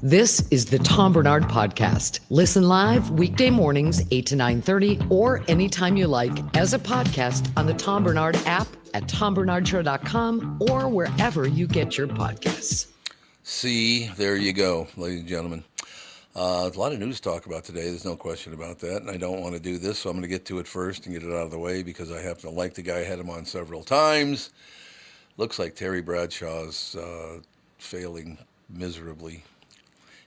This is the Tom Barnard Podcast. Listen live weekday mornings, 8 to 9:30, or anytime you like as a podcast on the Tom Barnard app at tombarnardshow.com or wherever you get your podcasts. See, there you go, ladies and gentlemen. A lot of news to talk about today. There's no question about that. And I don't want to do this, so I'm going to get to it first and get it out of the way because I happen to like the guy. I had him on several times. Looks like Terry Bradshaw's failing miserably.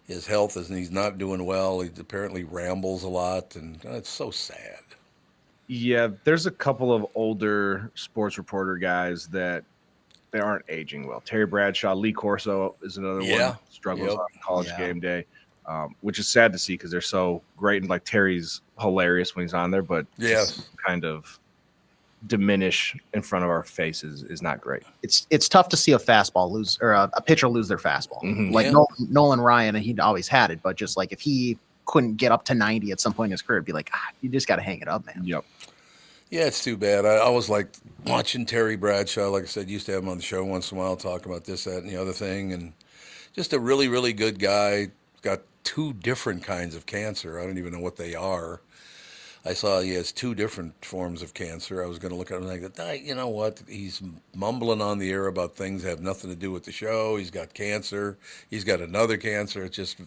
His health is, and he's not doing well. He apparently rambles a lot, and it's so sad. Yeah, there's a couple of older sports reporter guys that they aren't aging well. Terry Bradshaw, Lee Corso is another one. Struggles on college game day, which is sad to see because they're so great. And like Terry's hilarious when he's on there, but kind of diminish in front of our faces is not great. It's tough to see a fastball lose or a pitcher lose their fastball. Nolan Ryan, and he'd always had it, but just like if he couldn't get up to 90 at some point in his career, it'd be like, you just got to hang it up, man. Yep. Yeah, it's too bad. I always liked watching Terry Bradshaw. Like I said, used to have him on the show once in a while, talk about this, that, and the other thing. And just a really, really good guy. Got two different kinds of cancer. I don't even know what they are. I saw he has two different forms of cancer. I was going to look at him and I go, you know what? He's mumbling on the air about things that have nothing to do with the show. He's got cancer. He's got another cancer. It's just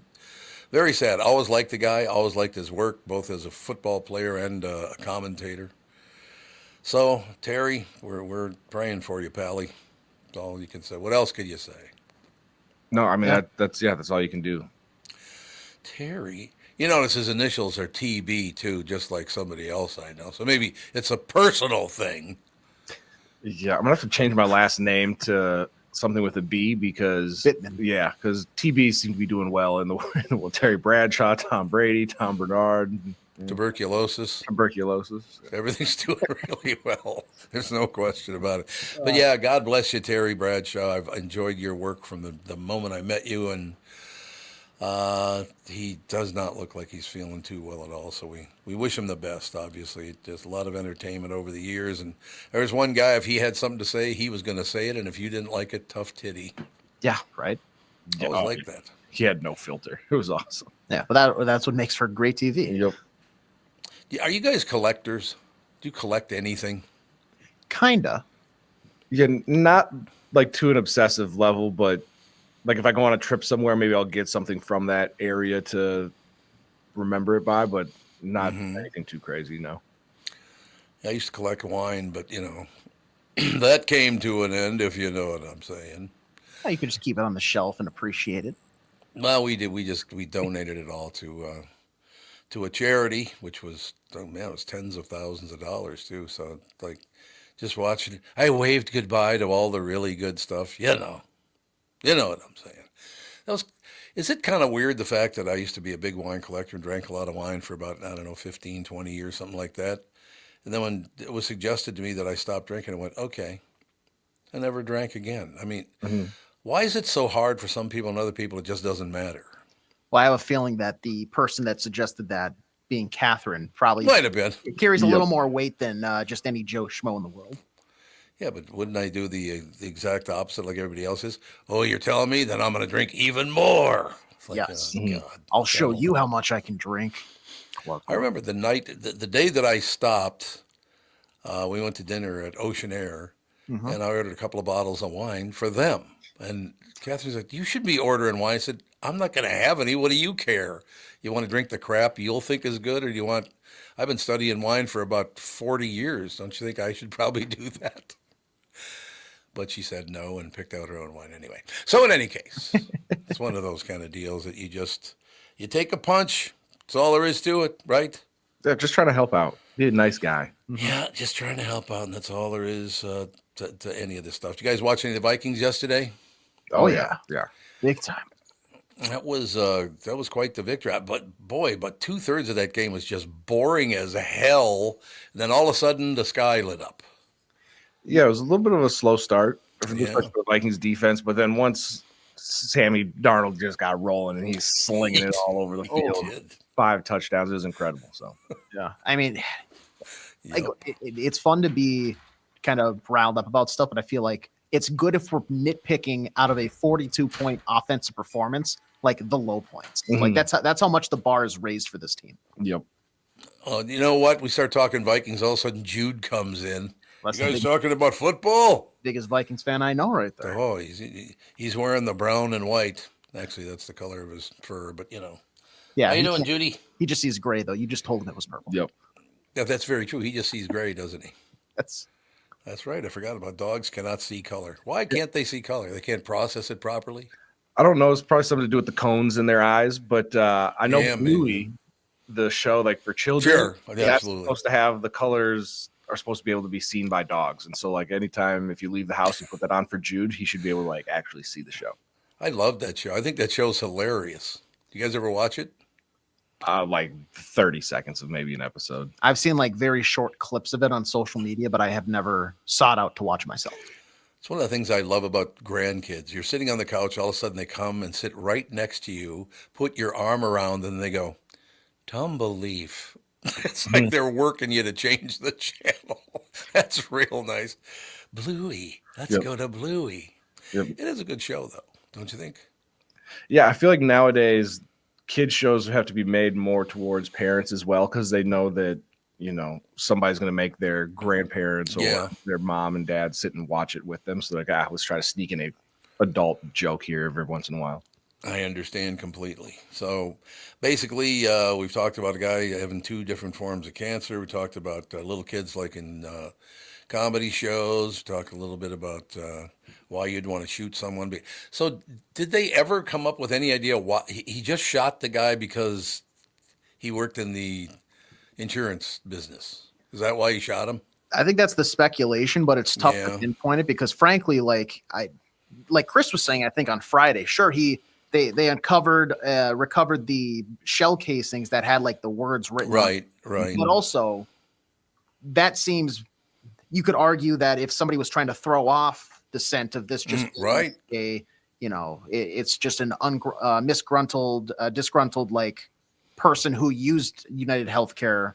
very sad. I always liked the guy. I always liked his work, both as a football player and a commentator. So, Terry, we're praying for you, Pally. That's all you can say. What else could you say? No, I mean, that's all you can do. Terry, you notice his initials are TB, too, just like somebody else I know. So maybe it's a personal thing. Yeah, I'm going to have to change my last name to something with a B because, because TB seems to be doing well in the world. Terry Bradshaw, Tom Brady, Tom Barnard. Tuberculosis. Everything's doing really well. There's no question about it. But yeah, God bless you, Terry Bradshaw. I've enjoyed your work from the moment I met you, and he does not look like he's feeling too well at all. So we wish him the best, obviously. There's a lot of entertainment over the years. And there was one guy, if he had something to say, he was going to say it. And if you didn't like it, tough titty. Yeah, right. I always like that. He had no filter. It was awesome. Yeah, but that's what makes for great TV. Yep. Are you guys collectors? Do you collect anything? Kinda. Yeah, not like to an obsessive level, but like if I go on a trip somewhere, maybe I'll get something from that area to remember it by, but not anything too crazy, no. I used to collect wine, but that came to an end, if you know what I'm saying. You could just keep it on the shelf and appreciate it. Well, we did. We donated it all to a charity, which was, it was tens of thousands of dollars too. So like just watching it, I waved goodbye to all the really good stuff. You know what I'm saying. Is it kind of weird, the fact that I used to be a big wine collector and drank a lot of wine for about, 15, 20 years, something like that. And then when it was suggested to me that I stop drinking, I went, okay, I never drank again. I mean, why is it so hard for some people and other people it just doesn't matter? Well, I have a feeling that the person that suggested that, being Catherine, probably might have been. It carries a little more weight than just any Joe Schmo in the world. Yeah, but wouldn't I do the exact opposite like everybody else is? Oh, you're telling me? Then I'm going to drink even more. It's like, yes. God, I'll show you how much I can drink. I remember the day that I stopped, we went to dinner at Ocean Air, and I ordered a couple of bottles of wine for them. And Catherine's like, you should be ordering wine. I said, I'm not going to have any. What do you care? You want to drink the crap you'll think is good, or do you want... I've been studying wine for about 40 years. Don't you think I should probably do that? But she said no and picked out her own wine anyway. So in any case, it's one of those kind of deals that you take a punch. That's all there is to it, right? Yeah, just trying to help out. Be a nice guy. Yeah, just trying to help out, and that's all there is to any of this stuff. Did you guys watch any of the Vikings yesterday? Oh yeah. Big time. That was quite the victory. But 2/3 of that game was just boring as hell. And then all of a sudden, the sky lit up. Yeah, it was a little bit of a slow start for the Vikings defense, but then once Sammy Darnold just got rolling and he's slinging it all over the field, 5 touchdowns. It was incredible. So yeah, I mean, it's fun to be kind of riled up about stuff, but I feel like it's good if we're nitpicking out of a 42-point offensive performance. like the low points. Like that's how much the bar is raised for this team. Yep. You know what? We start talking Vikings. All of a sudden, Jude comes in. That's you guys talking about football? Biggest Vikings fan I know, right there. Oh, he's wearing the brown and white. Actually, that's the color of his fur. But Yeah. How you doing, Judy? He just sees gray though. You just told him it was purple. Yep. Yeah, that's very true. He just sees gray, doesn't he? That's right. I forgot about dogs cannot see color. Why can't they see color? They can't process it properly. I don't know. It's probably something to do with the cones in their eyes, but I know Bluey, the show like for children, sure, absolutely, supposed to have the colors are supposed to be able to be seen by dogs, and so like anytime if you leave the house, you put that on for Jude, he should be able to like actually see the show. I love that show. I think that show's hilarious. Do you guys ever watch it? Like 30 seconds of maybe an episode. I've seen like very short clips of it on social media, but I have never sought out to watch myself. It's one of the things I love about grandkids. You're sitting on the couch, all of a sudden they come and sit right next to you, put your arm around, and they go, Tumbleaf. It's like they're working you to change the channel. That's real nice. Bluey. Let's go to Bluey. Yep. It is a good show, though, don't you think? Yeah, I feel like nowadays kids shows have to be made more towards parents as well, because they know that somebody's going to make their grandparents or their mom and dad sit and watch it with them. So like, let's try to sneak in a adult joke here every once in a while. I understand completely. So basically, we've talked about a guy having 2 different forms of cancer. We talked about little kids like in comedy shows. Talk a little bit about why you'd want to shoot someone. So did they ever come up with any idea why he just shot the guy because he worked in the insurance business? Is that why he shot him? I think that's the speculation, but it's tough to pinpoint it because frankly, like Chris was saying, I think on Friday, sure, they recovered the shell casings that had like the words written. Right. But also that seems, you could argue that if somebody was trying to throw off the scent of this, just right. It's just an disgruntled like person who used United Healthcare.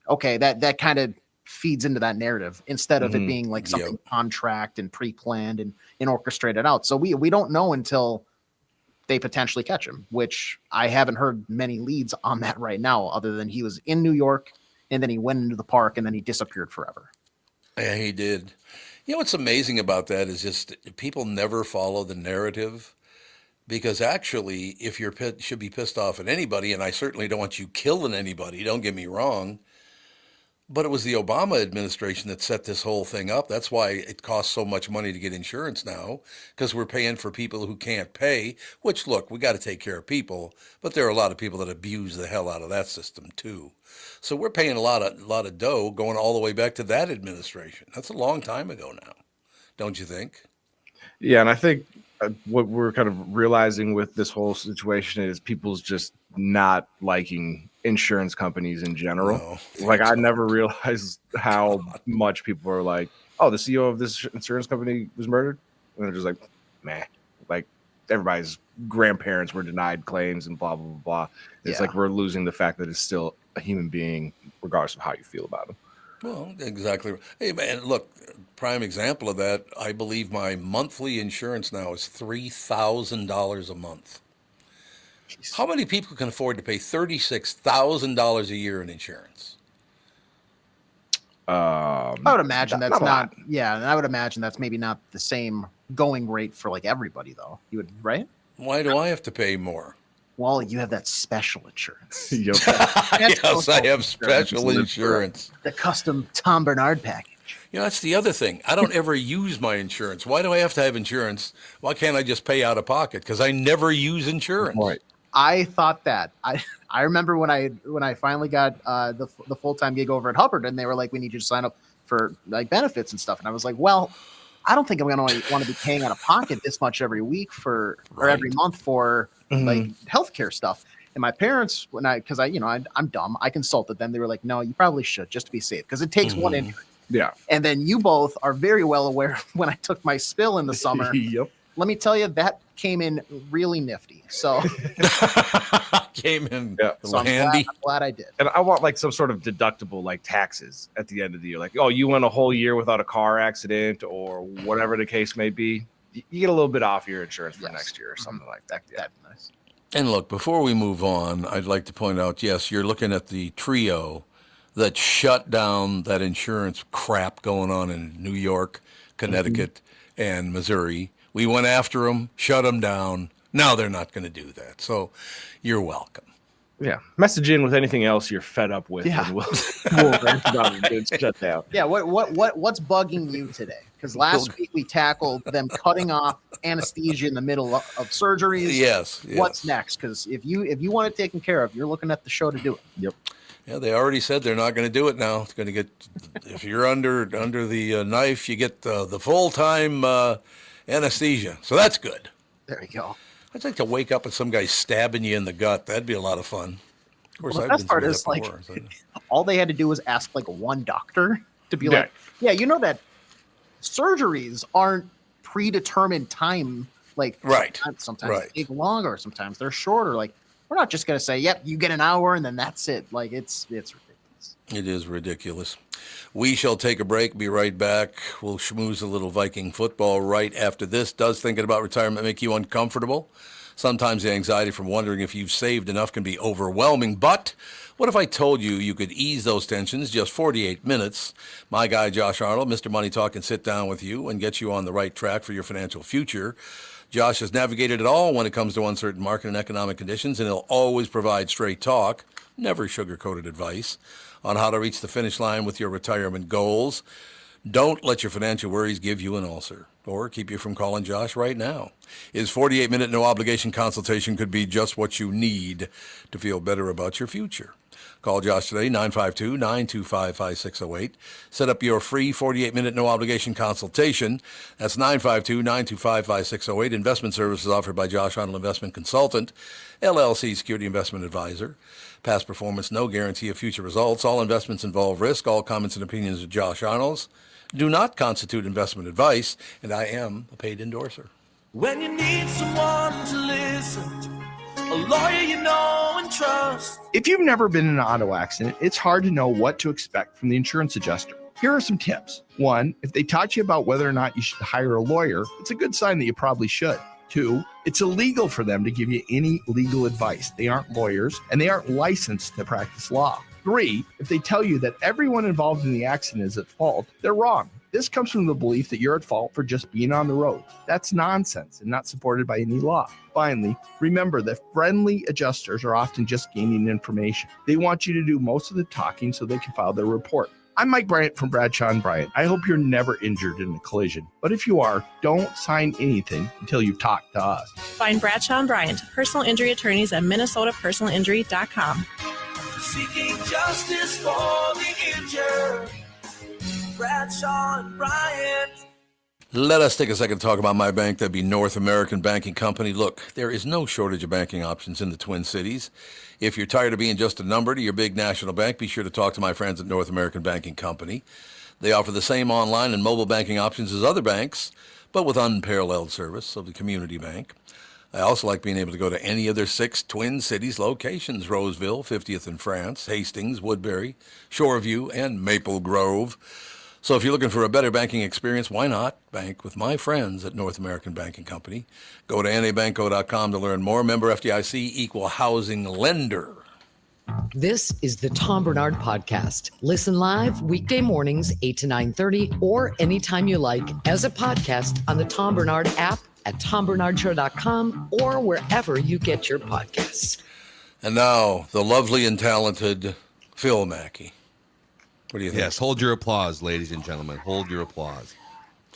Okay. That kind of feeds into that narrative instead of it being like something contract and pre-planned and orchestrated out. So we don't know until they potentially catch him, which I haven't heard many leads on that right now, other than he was in New York and then he went into the park and then he disappeared forever. Yeah, he did. What's amazing about that is just people never follow the narrative, because actually, if you're should be pissed off at anybody, and I certainly don't want you killing anybody, don't get me wrong, but it was the Obama administration that set this whole thing up. That's why it costs so much money to get insurance now, because we're paying for people who can't pay, which, look, we got to take care of people, but there are a lot of people that abuse the hell out of that system too. So we're paying a lot of dough going all the way back to that administration. That's a long time ago now, don't you think? Yeah, and I think what we're kind of realizing with this whole situation is people's just not liking insurance companies in general. No, I never realized how much people are like, oh, the CEO of this insurance company was murdered. And they're just like, meh. Like everybody's grandparents were denied claims and blah, blah, blah, blah. It's like we're losing the fact that it's still a human being, regardless of how you feel about him. Well, exactly. Hey, man, look, prime example of that, I believe my monthly insurance now is $3,000 a month. Jeez. How many people can afford to pay $36,000 a year in insurance? I would imagine that's not. Yeah, and I would imagine that's maybe not the same going rate for like everybody, though. You would, right? Why do I have to pay more? Well, you have that special insurance. Yes, I have special insurance. The custom Tom Barnard package. That's the other thing. I don't ever use my insurance. Why do I have to have insurance? Why can't I just pay out of pocket? Because I never use insurance. Right. I thought that. I remember when I finally got the full-time gig over at Hubbard, and they were like, we need you to sign up for like benefits and stuff. And I was like, well, I don't think I'm going to want to be paying out of pocket this much every week or every month for like healthcare stuff. And my parents, because I'm dumb, I consulted them. They were like, no, you probably should, just to be safe, because it takes one injury. Yeah. And then you both are very well aware when I took my spill in the summer. Yep. Let me tell you, that came in really nifty. So came in so handy. I'm glad I did. And I want like some sort of deductible, like taxes at the end of the year. Like, oh, you went a whole year without a car accident or whatever the case may be. You get a little bit off your insurance for next year or something like that. That'd be nice. And look, before we move on, I'd like to point out, yes, you're looking at the trio that shut down that insurance crap going on in New York, Connecticut, and Missouri. We went after them, shut them down. Now they're not going to do that. So you're welcome. Yeah. Message in with anything else you're fed up with. Yeah. And we'll rant about it and shut down. Yeah. What's bugging you today? Because last week we tackled them cutting off anesthesia in the middle of surgeries. Yes. What's next? Because if you want it taken care of, you're looking at the show to do it. Yep. Yeah, they already said they're not going to do it now. It's going to get, if you're under the knife, you get the full-time anesthesia. So that's good. There you go. I'd like to wake up with some guy stabbing you in the gut. That'd be a lot of fun. Of course, Well, the I've best been part through is that before, so. all they had to do was ask like one doctor to be like, yeah, you know that surgeries aren't predetermined time. Like, Right. Sometimes Right. they take longer, sometimes they're shorter. Like, we're not just going to say, yep, you get an hour and then that's it. Like, it's ridiculous. It is ridiculous. We shall take a break, be right back. We'll schmooze a little Viking football right after this. Does thinking about retirement make you uncomfortable? Sometimes the anxiety from wondering if you've saved enough can be overwhelming. But what if I told you you could ease those tensions just 48 minutes? My guy, Josh Arnold, Mr. Money Talk, can sit down with you and get you on the right track for your financial future. Josh has navigated it all when it comes to uncertain market and economic conditions, and he'll always provide straight talk, never sugar-coated advice on how to reach the finish line with your retirement goals. Don't let your financial worries give you an ulcer or keep you from calling Josh right now. His 48-minute no-obligation consultation could be just what you need to feel better about your future. Call Josh today, 952-925-5608. Set up your free 48-minute no-obligation consultation. That's 952-925-5608. Investment services offered by Josh Arnold Investment Consultant, LLC Security Investment Advisor. Past performance, no guarantee of future results. All investments involve risk. All comments and opinions of Josh Arnold's do not constitute investment advice, and I am a paid endorser. When you need someone to listen, a lawyer you know and trust. If you've never been in an auto accident, it's hard to know what to expect from the insurance adjuster. Here are some tips. 1, if they talk to you about whether or not you should hire a lawyer, it's a good sign that you probably should. 2, it's illegal for them to give you any legal advice. They aren't lawyers, and they aren't licensed to practice law. 3, if they tell you that everyone involved in the accident is at fault, they're wrong. This comes from the belief that you're at fault for just being on the road. That's nonsense and not supported by any law. Finally, remember that friendly adjusters are often just gaining information. They want you to do most of the talking so they can file their report. I'm Mike Bryant from Bradshaw & Bryant. I hope you're never injured in a collision. But if you are, don't sign anything until you've talked to us. Find Bradshaw & Bryant, personal injury attorneys at minnesotapersonalinjury.com. Seeking justice for the injured. Bradshaw and Bryant. Let us take a second to talk about my bank. That'd be North American Banking Company. Look, there is no shortage of banking options in the Twin Cities. If you're tired of being just a number to your big national bank, be sure to talk to my friends at North American Banking Company. They offer the same online and mobile banking options as other banks, but with unparalleled service of the community bank. I also like being able to go to any of their 6 Twin Cities locations: Roseville, 50th in France, Hastings, Woodbury, Shoreview, and Maple Grove. So if you're looking for a better banking experience, why not bank with my friends at North American Banking Company? Go to nabanco.com to learn more. Member FDIC, equal housing lender. This is the Tom Barnard Podcast. Listen live weekday mornings, 8 to 9:30, or anytime you like as a podcast on the Tom Barnard app at tombernardshow.com or wherever you get your podcasts. And now, the lovely and talented Phil Mackey. What do you think? Yes, hold your applause, ladies and gentlemen. Hold your applause.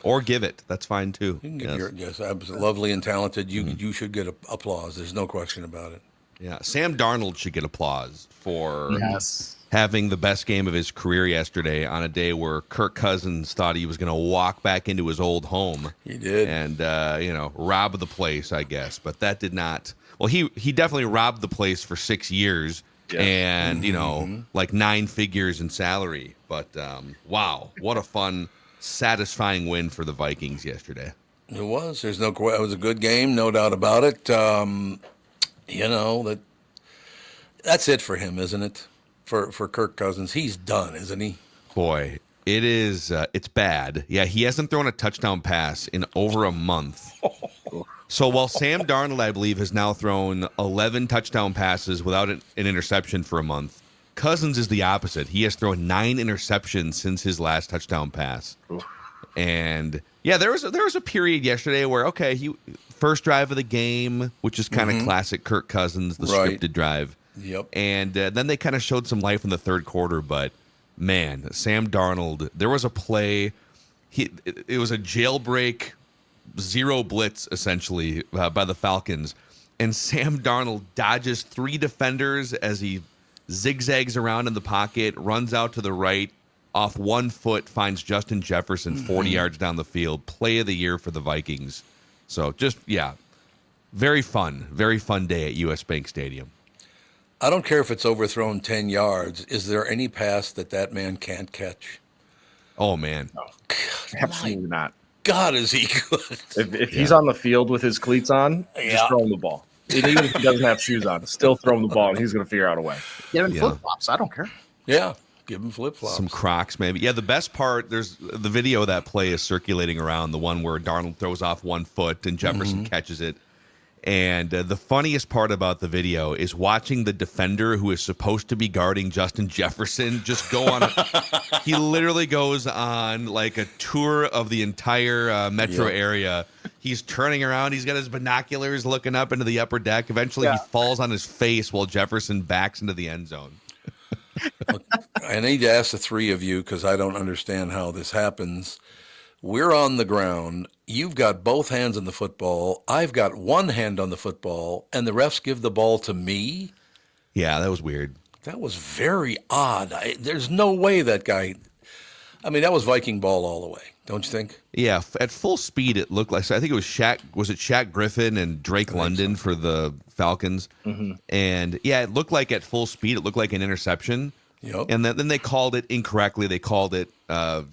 Or give it. That's fine, too. You can get yes, absolutely lovely and talented. You should get applause. There's no question about it. Yeah, Sam Darnold should get applause for Yes. having the best game of his career yesterday on a day where Kirk Cousins thought he was going to walk back into his old home. He did. And, rob the place, I guess. But that did not. Well, he definitely robbed the place for 6 years. Yeah. And, like 9 figures in salary. But, wow, what a fun, satisfying win for the Vikings yesterday. It was. It was a good game, no doubt about it. That's it for him, isn't it? For Kirk Cousins. He's done, isn't he? Boy, it is. It's bad. Yeah, he hasn't thrown a touchdown pass in over a month. So while Sam Darnold, I believe, has now thrown 11 touchdown passes without an interception for a month, Cousins is the opposite. He has thrown 9 interceptions since his last touchdown pass. Oof. And yeah, there was a period yesterday where he first drive of the game, which is kind of classic Kirk Cousins, the scripted drive. Yep. And then they kind of showed some life in the third quarter, but man, Sam Darnold, there was a play. It was a jailbreak, zero blitz essentially by the Falcons, and Sam Darnold dodges 3 defenders as he zigzags around in the pocket, runs out to the right, off 1 foot, finds Justin Jefferson 40 yards down the field. Play of the year for the Vikings. So just, very fun day at US Bank Stadium. I don't care if it's overthrown 10 yards. Is there any pass that man can't catch? Oh, man. No, absolutely not. God, is he good? If he's on the field with his cleats on, just throw him the ball. Even if he doesn't have shoes on, still throw him the ball, and he's going to figure out a way. Get him flip-flops. I don't care. Yeah, give him flip-flops. Some Crocs, maybe. Yeah, the best part, there's the video of that play is circulating around, the one where Darnold throws off 1 foot and Jefferson catches it. And the funniest part about the video is watching the defender who is supposed to be guarding Justin Jefferson just go on. He literally goes on like a tour of the entire metro area. He's turning around. He's got his binoculars looking up into the upper deck. Eventually, he falls on his face while Jefferson backs into the end zone. I need to ask the 3 of you because I don't understand how this happens. We're on the ground. You've got both hands on the football. I've got one hand on the football, and the refs give the ball to me? Yeah, that was weird. That was very odd. There's no way that guy – I mean, that was Viking ball all the way, don't you think? Yeah, at full speed it looked like – I think it was Shaq Griffin and Drake London for the Falcons? Mm-hmm. And, yeah, it looked like at full speed it looked like an interception. Yep. And then they called it incorrectly. They called it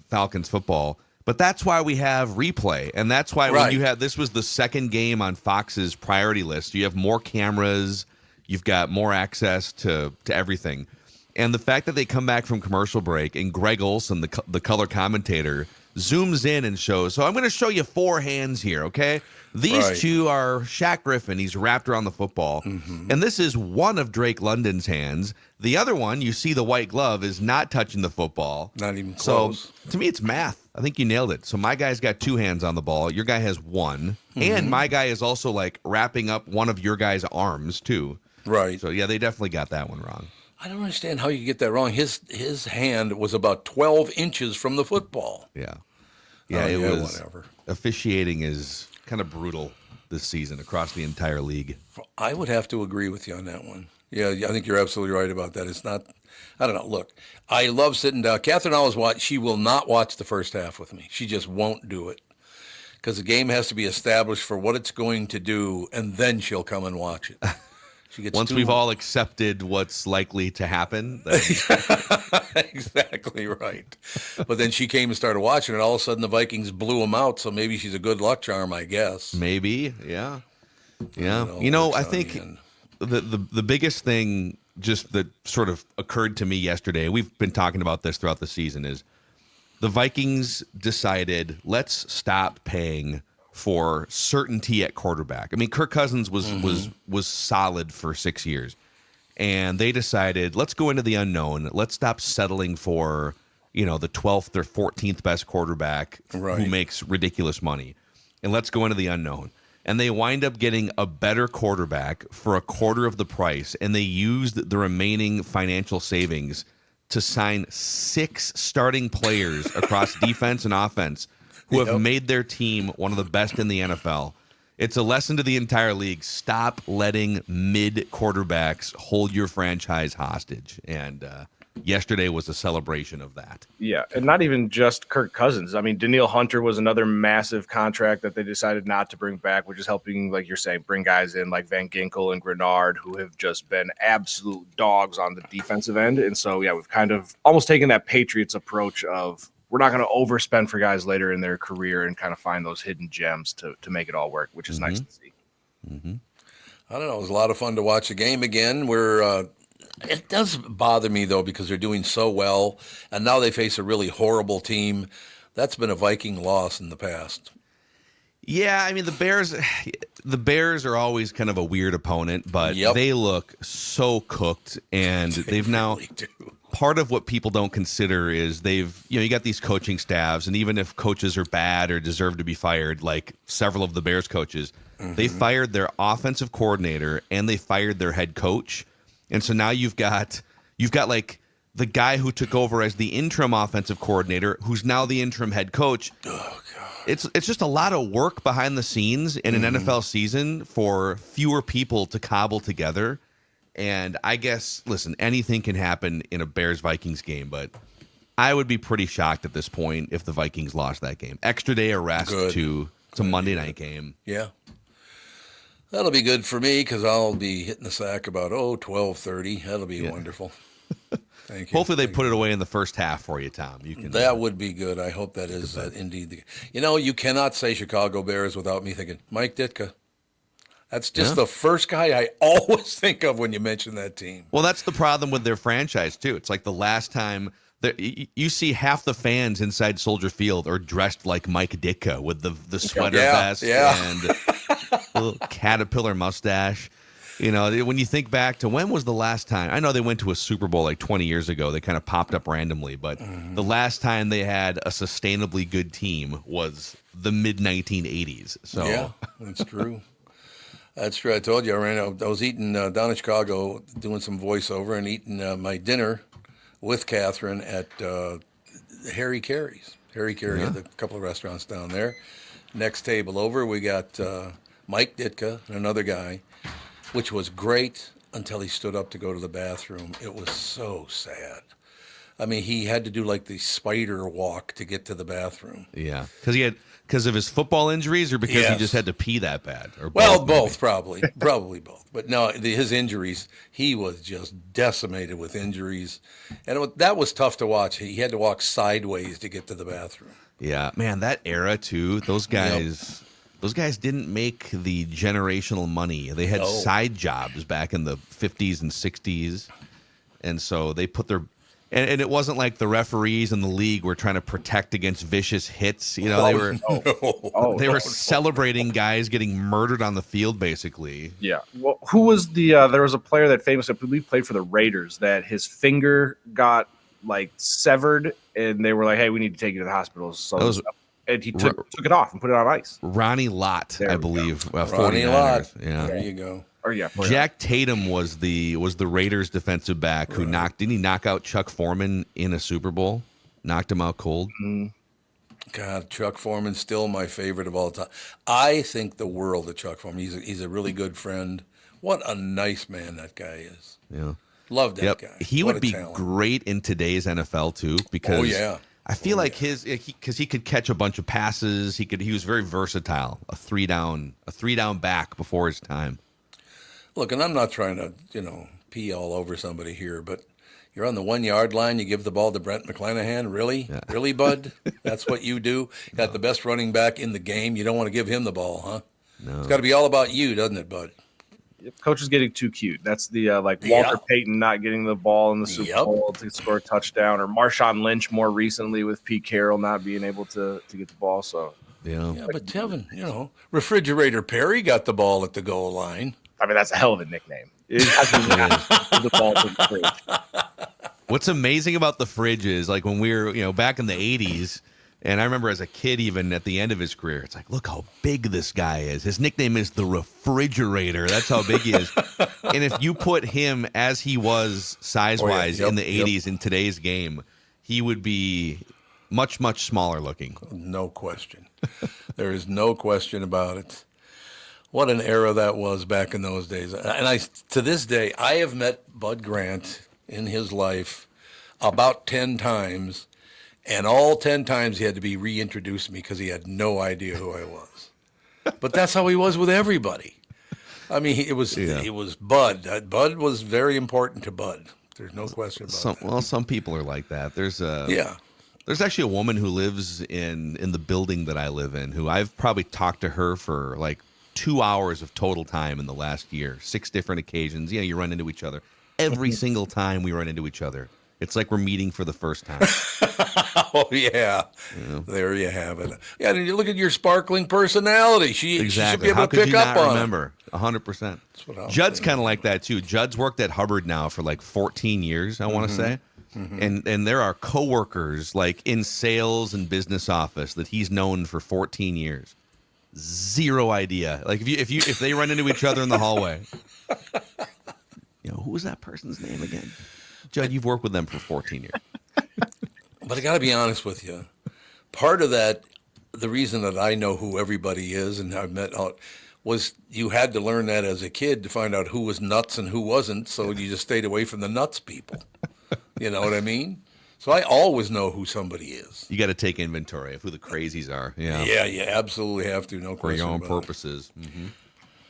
Falcons football. But that's why we have replay, and that's why when you had this was the second game on Fox's priority list. You have more cameras, you've got more access to everything, and the fact that they come back from commercial break and Greg Olson, the color commentator, zooms in and shows. So I'm going to show you 4 hands here, okay? These 2 are Shaq Griffin. He's wrapped around the football, and this is one of Drake London's hands. The other one, you see the white glove, is not touching the football. Not even close. So to me, it's math. I think you nailed it. So my guy's got 2 hands on the ball. Your guy has 1. And my guy is also like wrapping up one of your guy's arms too. Right. So yeah, they definitely got that one wrong. I don't understand how you get that wrong. His hand was about 12 inches from the football. Yeah. Yeah, it was. Whatever. Officiating is kind of brutal this season across the entire league. I would have to agree with you on that one. Yeah, I think you're absolutely right about that. It's not, I don't know. Look, I love sitting down. Catherine always watch. She will not watch the first half with me. She just won't do it because the game has to be established for what it's going to do, and then she'll come and watch it. She gets Once we've all accepted what's likely to happen. Then... Exactly right. But then she came and started watching, and all of a sudden the Vikings blew them out, so maybe she's a good luck charm, I guess. Maybe, yeah. Yeah. I think the biggest thing just that sort of occurred to me yesterday, we've been talking about this throughout the season, is the Vikings decided, let's stop paying for certainty at quarterback. I mean, Kirk Cousins was solid for 6 years, and they decided, let's go into the unknown. Let's stop settling for, the 12th or 14th best quarterback who makes ridiculous money, and let's go into the unknown. And they wind up getting a better quarterback for a quarter of the price, and they used the remaining financial savings to sign 6 starting players across defense and offense who have made their team one of the best in the NFL. It's a lesson to the entire league. Stop letting mid-quarterbacks hold your franchise hostage. And yesterday was a celebration of that. Yeah, and not even just Kirk Cousins. I mean, Danielle Hunter was another massive contract that they decided not to bring back, which is helping, like you're saying, bring guys in like Van Ginkel and Grenard, who have just been absolute dogs on the defensive end. And so, yeah, we've kind of almost taken that Patriots approach of, we're not going to overspend for guys later in their career and kind of find those hidden gems to make it all work, which is nice to see. Mm-hmm. I don't know. It was a lot of fun to watch the game again. It does bother me, though, because they're doing so well, and now they face a really horrible team. That's been a Viking loss in the past. Yeah, I mean the Bears are always kind of a weird opponent, but they look so cooked, and they've now really do. Part of what people don't consider is you got these coaching staffs, and even if coaches are bad or deserve to be fired, like several of the Bears coaches, they fired their offensive coordinator and they fired their head coach. And so now you've got like the guy who took over as the interim offensive coordinator, who's now the interim head coach. Oh, God. It's just a lot of work behind the scenes in an NFL season for fewer people to cobble together. And I guess, listen, anything can happen in a Bears-Vikings game, but I would be pretty shocked at this point if the Vikings lost that game. Extra day of rest to Monday night game. Yeah. That'll be good for me because I'll be hitting the sack about 12:30. That'll be wonderful. Thank you. Hopefully they put it away in the first half for you, Tom. That would be good. I hope that is indeed. You cannot say Chicago Bears without me thinking Mike Ditka. That's just the first guy I always think of when you mention that team. Well, that's the problem with their franchise, too. It's like the last time you see half the fans inside Soldier Field are dressed like Mike Ditka with the sweater vest and a little caterpillar mustache. When you think back to when was the last time? I know they went to a Super Bowl like 20 years ago. They kind of popped up randomly, but the last time they had a sustainably good team was the mid-1980s. So yeah, that's true. That's true. I told you, I was eating down in Chicago, doing some voiceover and eating my dinner with Catherine at Harry Carey's. Harry Carey had a couple of restaurants down there. Next table over, we got Mike Ditka and another guy, which was great until he stood up to go to the bathroom. It was so sad. I mean, he had to do like the spider walk to get to the bathroom. Yeah, because of his football injuries, or because he just had to pee that bad? Or both probably both. But no, his injuries, he was just decimated with injuries, and that was tough to watch. He had to walk sideways to get to the bathroom. Yeah, man, that era too. Those guys. Those guys didn't make the generational money. They had side jobs back in the 50s and 60s, and so they put their and it wasn't like the referees in the league were trying to protect against vicious hits. They were celebrating guys getting murdered on the field, basically. Yeah. Well, who was there was a player that famously, I believe, played for the Raiders that his finger got like severed, and they were like, "Hey, we need to take you to the hospital." So and he took it off and put it on ice. Ronnie Lott, I believe. Ronnie Lott. Yeah. There you go. Or Jack Tatum was the Raiders defensive back who didn't he knock out Chuck Foreman in a Super Bowl? Knocked him out cold. God, Chuck Foreman's still my favorite of all time. I think the world of Chuck Foreman. He's a really good friend. What a nice man that guy is. Yeah. Love that guy. He would be great in today's NFL too, because I feel like because he could catch a bunch of passes. He was very versatile. A three down back before his time. Look, and I'm not trying to, pee all over somebody here, but you're on the 1 yard line, you give the ball to Brent McClanahan. Really? Yeah. Really, bud? That's what you do? Got the best running back in the game. You don't want to give him the ball, huh? No. It's got to be all about you, doesn't it, bud? Coach is getting too cute. That's the Walter Payton not getting the ball in the Super Bowl to score a touchdown, or Marshawn Lynch more recently with Pete Carroll not being able to get the ball. So yeah, but Tevin, Refrigerator Perry got the ball at the goal line. I mean, that's a hell of a nickname. The ball to the fridge. What's amazing about the fridge is, like, when we were, back in the 80s, and I remember as a kid, even at the end of his career, it's like, look how big this guy is. His nickname is the Refrigerator. That's how big he is. And if you put him as he was size-wise in the 80s in today's game, he would be much, much smaller looking. No question. There is no question about it. What an era that was back in those days. And to this day, I have met Bud Grant in his life about 10 times, and all 10 times he had to be reintroduced to me because he had no idea who I was. But that's how he was with everybody. I mean, it was Bud. Bud was very important to Bud. There's no question about that. Well, some people are like that. There's actually a woman who lives in the building that I live in, who I've probably talked to her for like 2 hours of total time in the last year, 6 different occasions. You run into each other. Every single time we run into each other, It's like we're meeting for the first time. Oh, yeah. There you have it. Yeah, and you look at your sparkling personality. She should be able How to could pick you up not on remember? 100%. Judd's kind of like that, too. Judd's worked at Hubbard now for like 14 years, I want to say. Mm-hmm. And there are coworkers like in sales and business office that he's known for 14 years. Zero idea. Like if they run into each other in the hallway, who was that person's name again? Judd, you've worked with them for 14 years. But I got to be honest with you. Part of that, the reason that I know who everybody is and I've met was you had to learn that as a kid to find out who was nuts and who wasn't. So you just stayed away from the nuts people. You know what I mean? So I always know who somebody is. You got to take inventory of who the crazies are. Yeah. Yeah, you absolutely have to. No question. For your own about purposes. Mm-hmm.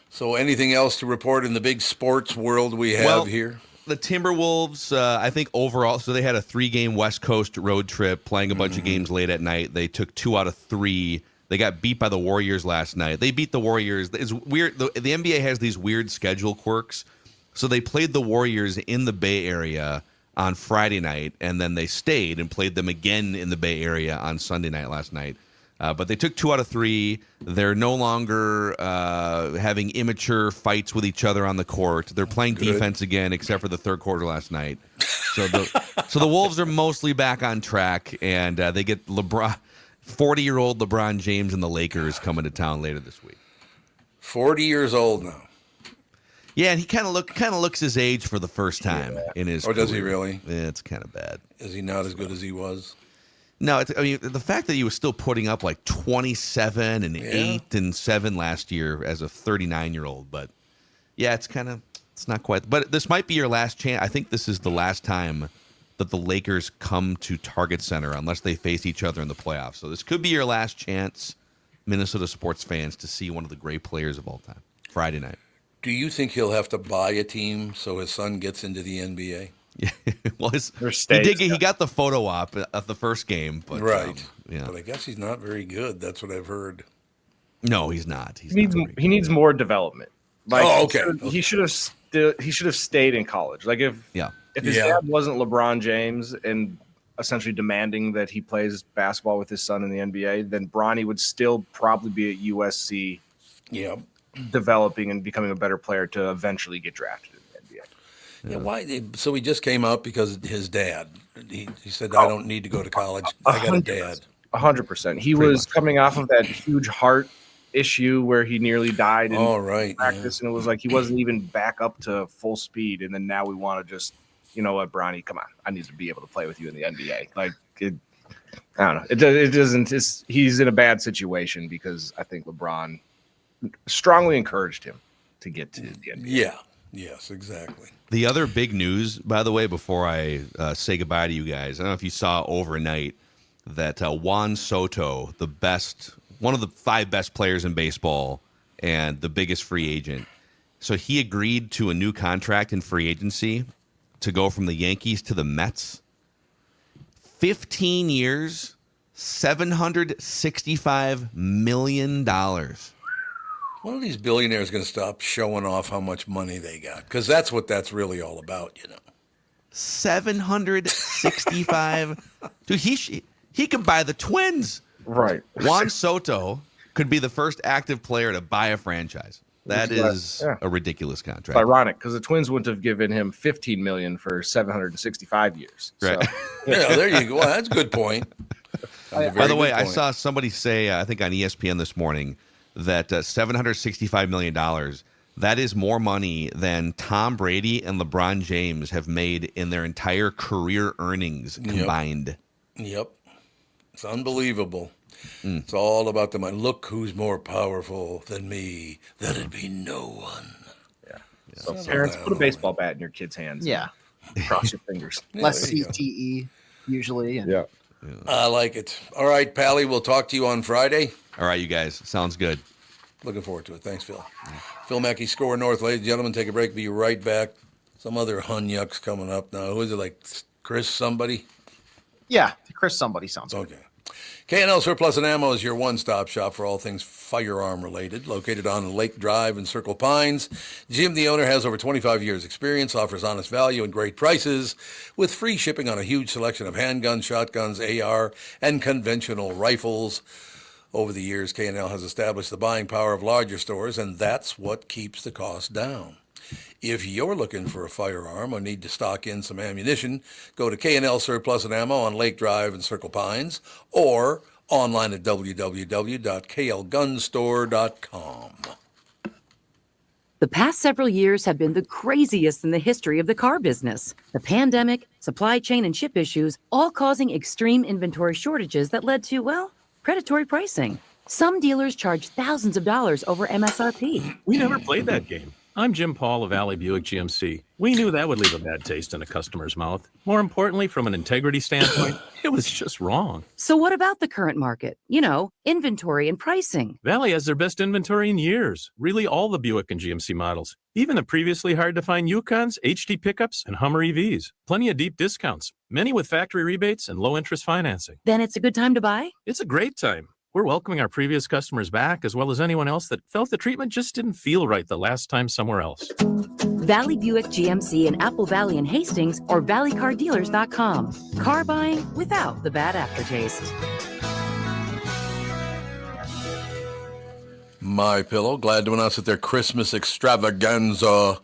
So anything else to report in the big sports world we have here? The Timberwolves, I think overall, so they had a 3-game West Coast road trip, playing a bunch of games late at night. They took 2 out of 3. They got beat by the Warriors last night. They beat the Warriors. It's weird. The NBA has these weird schedule quirks. So they played the Warriors in the Bay Area on Friday night, and then they stayed and played them again in the Bay Area on Sunday night last night. But they took 2 out of 3. They're no longer having immature fights with each other on the court. They're playing defense again, except for the third quarter last night. So the Wolves are mostly back on track, and they get 40-year-old LeBron James and the Lakers coming to town later this week. 40 years old now. Yeah, and he kind of looks his age for the first time in his career. Does he really? Yeah, it's kind of bad. Is he not as good as he was? No, the fact that he was still putting up like 27 and 8 and 7 last year as a 39-year-old, but yeah, it's not quite. But this might be your last chance. I think this is the last time that the Lakers come to Target Center unless they face each other in the playoffs. So this could be your last chance, Minnesota sports fans, to see one of the great players of all time. Friday night. Do you think he'll have to buy a team so his son gets into the NBA? Yeah, well, he got the photo op at the first game, but right. Yeah, but I guess he's not very good. That's what I've heard. No, he's not. He needs more development. Like, okay. He should have stayed in college. Like if his dad wasn't LeBron James and essentially demanding that he plays basketball with his son in the NBA, then Bronny would still probably be at USC. Yeah. Developing and becoming a better player to eventually get drafted in the NBA. Yeah, why? So he just came up because his dad. He said, "I don't need to go to college. I got a dad." 100%. He was coming off of that huge heart issue where he nearly died in practice, and it was like he wasn't even back up to full speed. And then now we want to just, you know what, Bronny, come on, I need to be able to play with you in the NBA. Like I don't know. It doesn't. He's in a bad situation because I think LeBron strongly encouraged him to get to the NBA. Yeah. Yes, exactly. The other big news, by the way, before I say goodbye to you guys, I don't know if you saw overnight that Juan Soto, one of the 5 best players in baseball and the biggest free agent, so he agreed to a new contract in free agency to go from the Yankees to the Mets. 15 years, $765 million. One of these billionaires is going to stop showing off how much money they got, because that's what that's really all about, you know. 765. Dude, he could buy the Twins. Right. Juan Soto could be the first active player to buy a franchise. That is a ridiculous contract. It's ironic because the Twins wouldn't have given him $15 million for 765 years. Right. So. Yeah, there you go. Well, that's a good point. By the way, I saw somebody say, I think on ESPN this morning, that $765 million, that is more money than Tom Brady and LeBron James have made in their entire career earnings combined. Yep. It's unbelievable. It's all about the money. Look who's more powerful than me. That'd be no one. Yeah. So parents, put a baseball bat in your kid's hands. Yeah. Cross your fingers. Less CTE usually. And yeah. I like it. All right, Pally, we'll talk to you on Friday. All right, you guys. Sounds good. Looking forward to it. Thanks, Phil. Phil Mackey, SKOR North. Ladies and gentlemen, take a break. Be right back. Some other Hunyuck's coming up now. Who is it, like Chris somebody? Yeah, Chris somebody sounds good. Okay. K&L Surplus and Ammo is your one-stop shop for all things firearm related. Located on Lake Drive in Circle Pines, Jim, the owner, has over 25 years experience, offers honest value and great prices with free shipping on a huge selection of handguns, shotguns, AR, and conventional rifles. Over the years, K&L has established the buying power of larger stores, and that's what keeps the cost down. If you're looking for a firearm or need to stock in some ammunition, go to K&L Surplus and Ammo on Lake Drive in Circle Pines or online at www.klgunstore.com. The past several years have been the craziest in the history of the car business. The pandemic, supply chain, and chip issues all causing extreme inventory shortages that led to, well, predatory pricing. Some dealers charge thousands of dollars over MSRP. We never played that game. I'm Jim Paul of Valley Buick GMC. We knew that would leave a bad taste in a customer's mouth. More importantly, from an integrity standpoint, it was just wrong. So what about the current market? You know, inventory and pricing. Valley has their best inventory in years. Really all the Buick and GMC models. Even the previously hard-to-find Yukons, HD pickups, and Hummer EVs. Plenty of deep discounts. Many with factory rebates and low-interest financing. Then it's a good time to buy? It's a great time. We're welcoming our previous customers back, as well as anyone else that felt the treatment just didn't feel right the last time somewhere else. Valley Buick GMC in Apple Valley and Hastings or valleycardealers.com. Car buying without the bad aftertaste. MyPillow, glad to announce that their Christmas extravaganza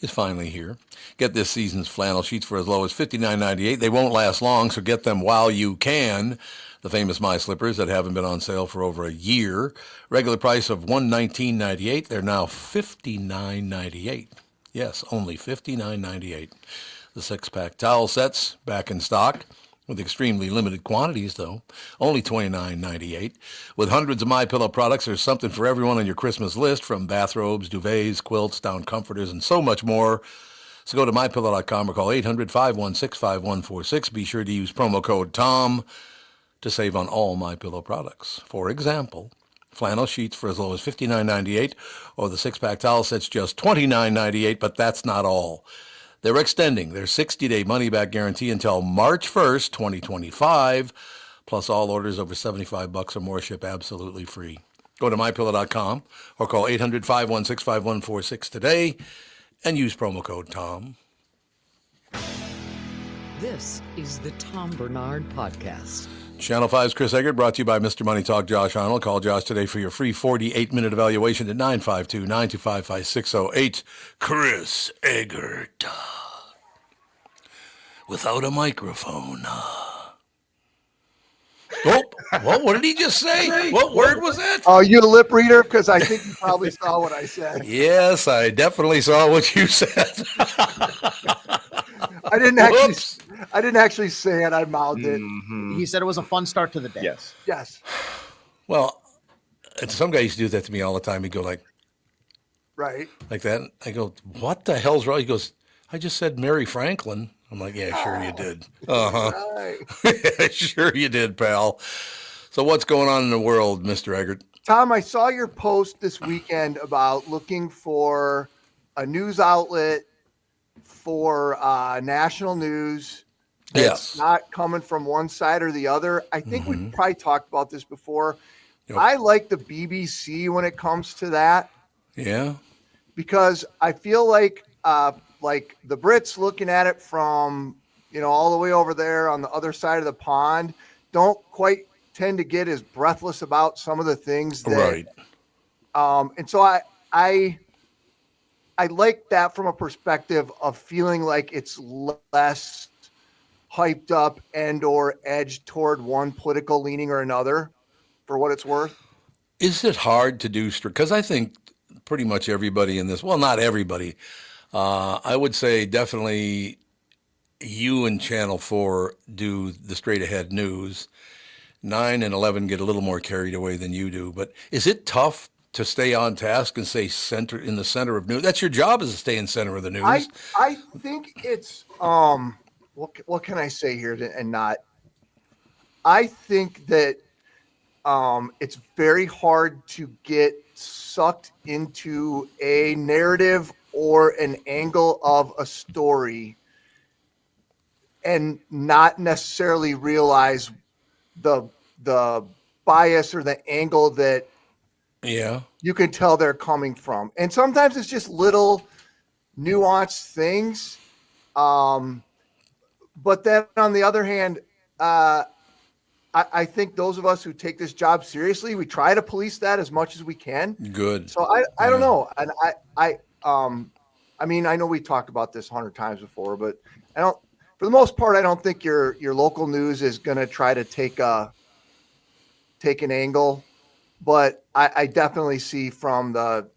is finally here. Get this season's flannel sheets for as low as $59.98. They won't last long, so get them while you can. The famous My Slippers that haven't been on sale for over a year. Regular price of $119.98. They're now $59.98. Yes, only $59.98. The six-pack towel sets back in stock with extremely limited quantities, though. Only $29.98. With hundreds of MyPillow products, there's something for everyone on your Christmas list, from bathrobes, duvets, quilts, down comforters, and so much more. So go to MyPillow.com or call 800-516-5146. Be sure to use promo code TOM to save on all MyPillow products. For example, flannel sheets for as low as $59.98, or the six-pack towel sets just $29.98, but that's not all. They're extending their 60-day money-back guarantee until March 1st, 2025, plus all orders over $75 or more ship absolutely free. Go to MyPillow.com or call 800-516-5146 today and use promo code TOM. This is the Tom Barnard Podcast. Channel 5's Chris Egert, brought to you by Mr. Money Talk Josh Arnold. Call Josh today for your free 48-minute evaluation at 952-925-5608. Chris Egert. Without a microphone. Oh, what did he just say? What word was that? Oh, you a lip reader? Because I think you probably saw what I said. Yes, I definitely saw what you said. I didn't actually say it. I mouthed it. Mm-hmm. He said it was a fun start to the day. Yes. Well, some guy used to do that to me all the time. He'd go like that. I go, what the hell's wrong? He goes, I just said Mary Franklin. I'm like, yeah, sure you did. Right. Sure you did, pal. So what's going on in the world, Mr. Egert? Tom, I saw your post this weekend about looking for a news outlet for national news that's not coming from one side or the other. I think we probably talked about this before. Yep. I like the BBC when it comes to that. Yeah. Because I feel like the Brits looking at it from, all the way over there on the other side of the pond don't quite tend to get as breathless about some of the things that, right. And so I like that from a perspective of feeling like it's less hyped up and or edged toward one political leaning or another, for what it's worth. Is it hard to do? Because I think pretty much everybody in this, well, not everybody, I would say definitely you and Channel 4 do the straight ahead news. 9 and 11 get a little more carried away than you do. But is it tough to stay on task and stay in the center of news? That's your job, is to stay in center of the news. I think it's what can I say here and not? I think that it's very hard to get sucked into a narrative or an angle of a story and not necessarily realize the the bias or the angle that you can tell they're coming from. And sometimes it's just little nuanced things. But then on the other hand, I think those of us who take this job seriously, we try to police that as much as we can. Good. So I don't know. And I mean, I know we talked about this 100 times before, but for the most part, I don't think your local news is going to try to take an angle, but I definitely see from the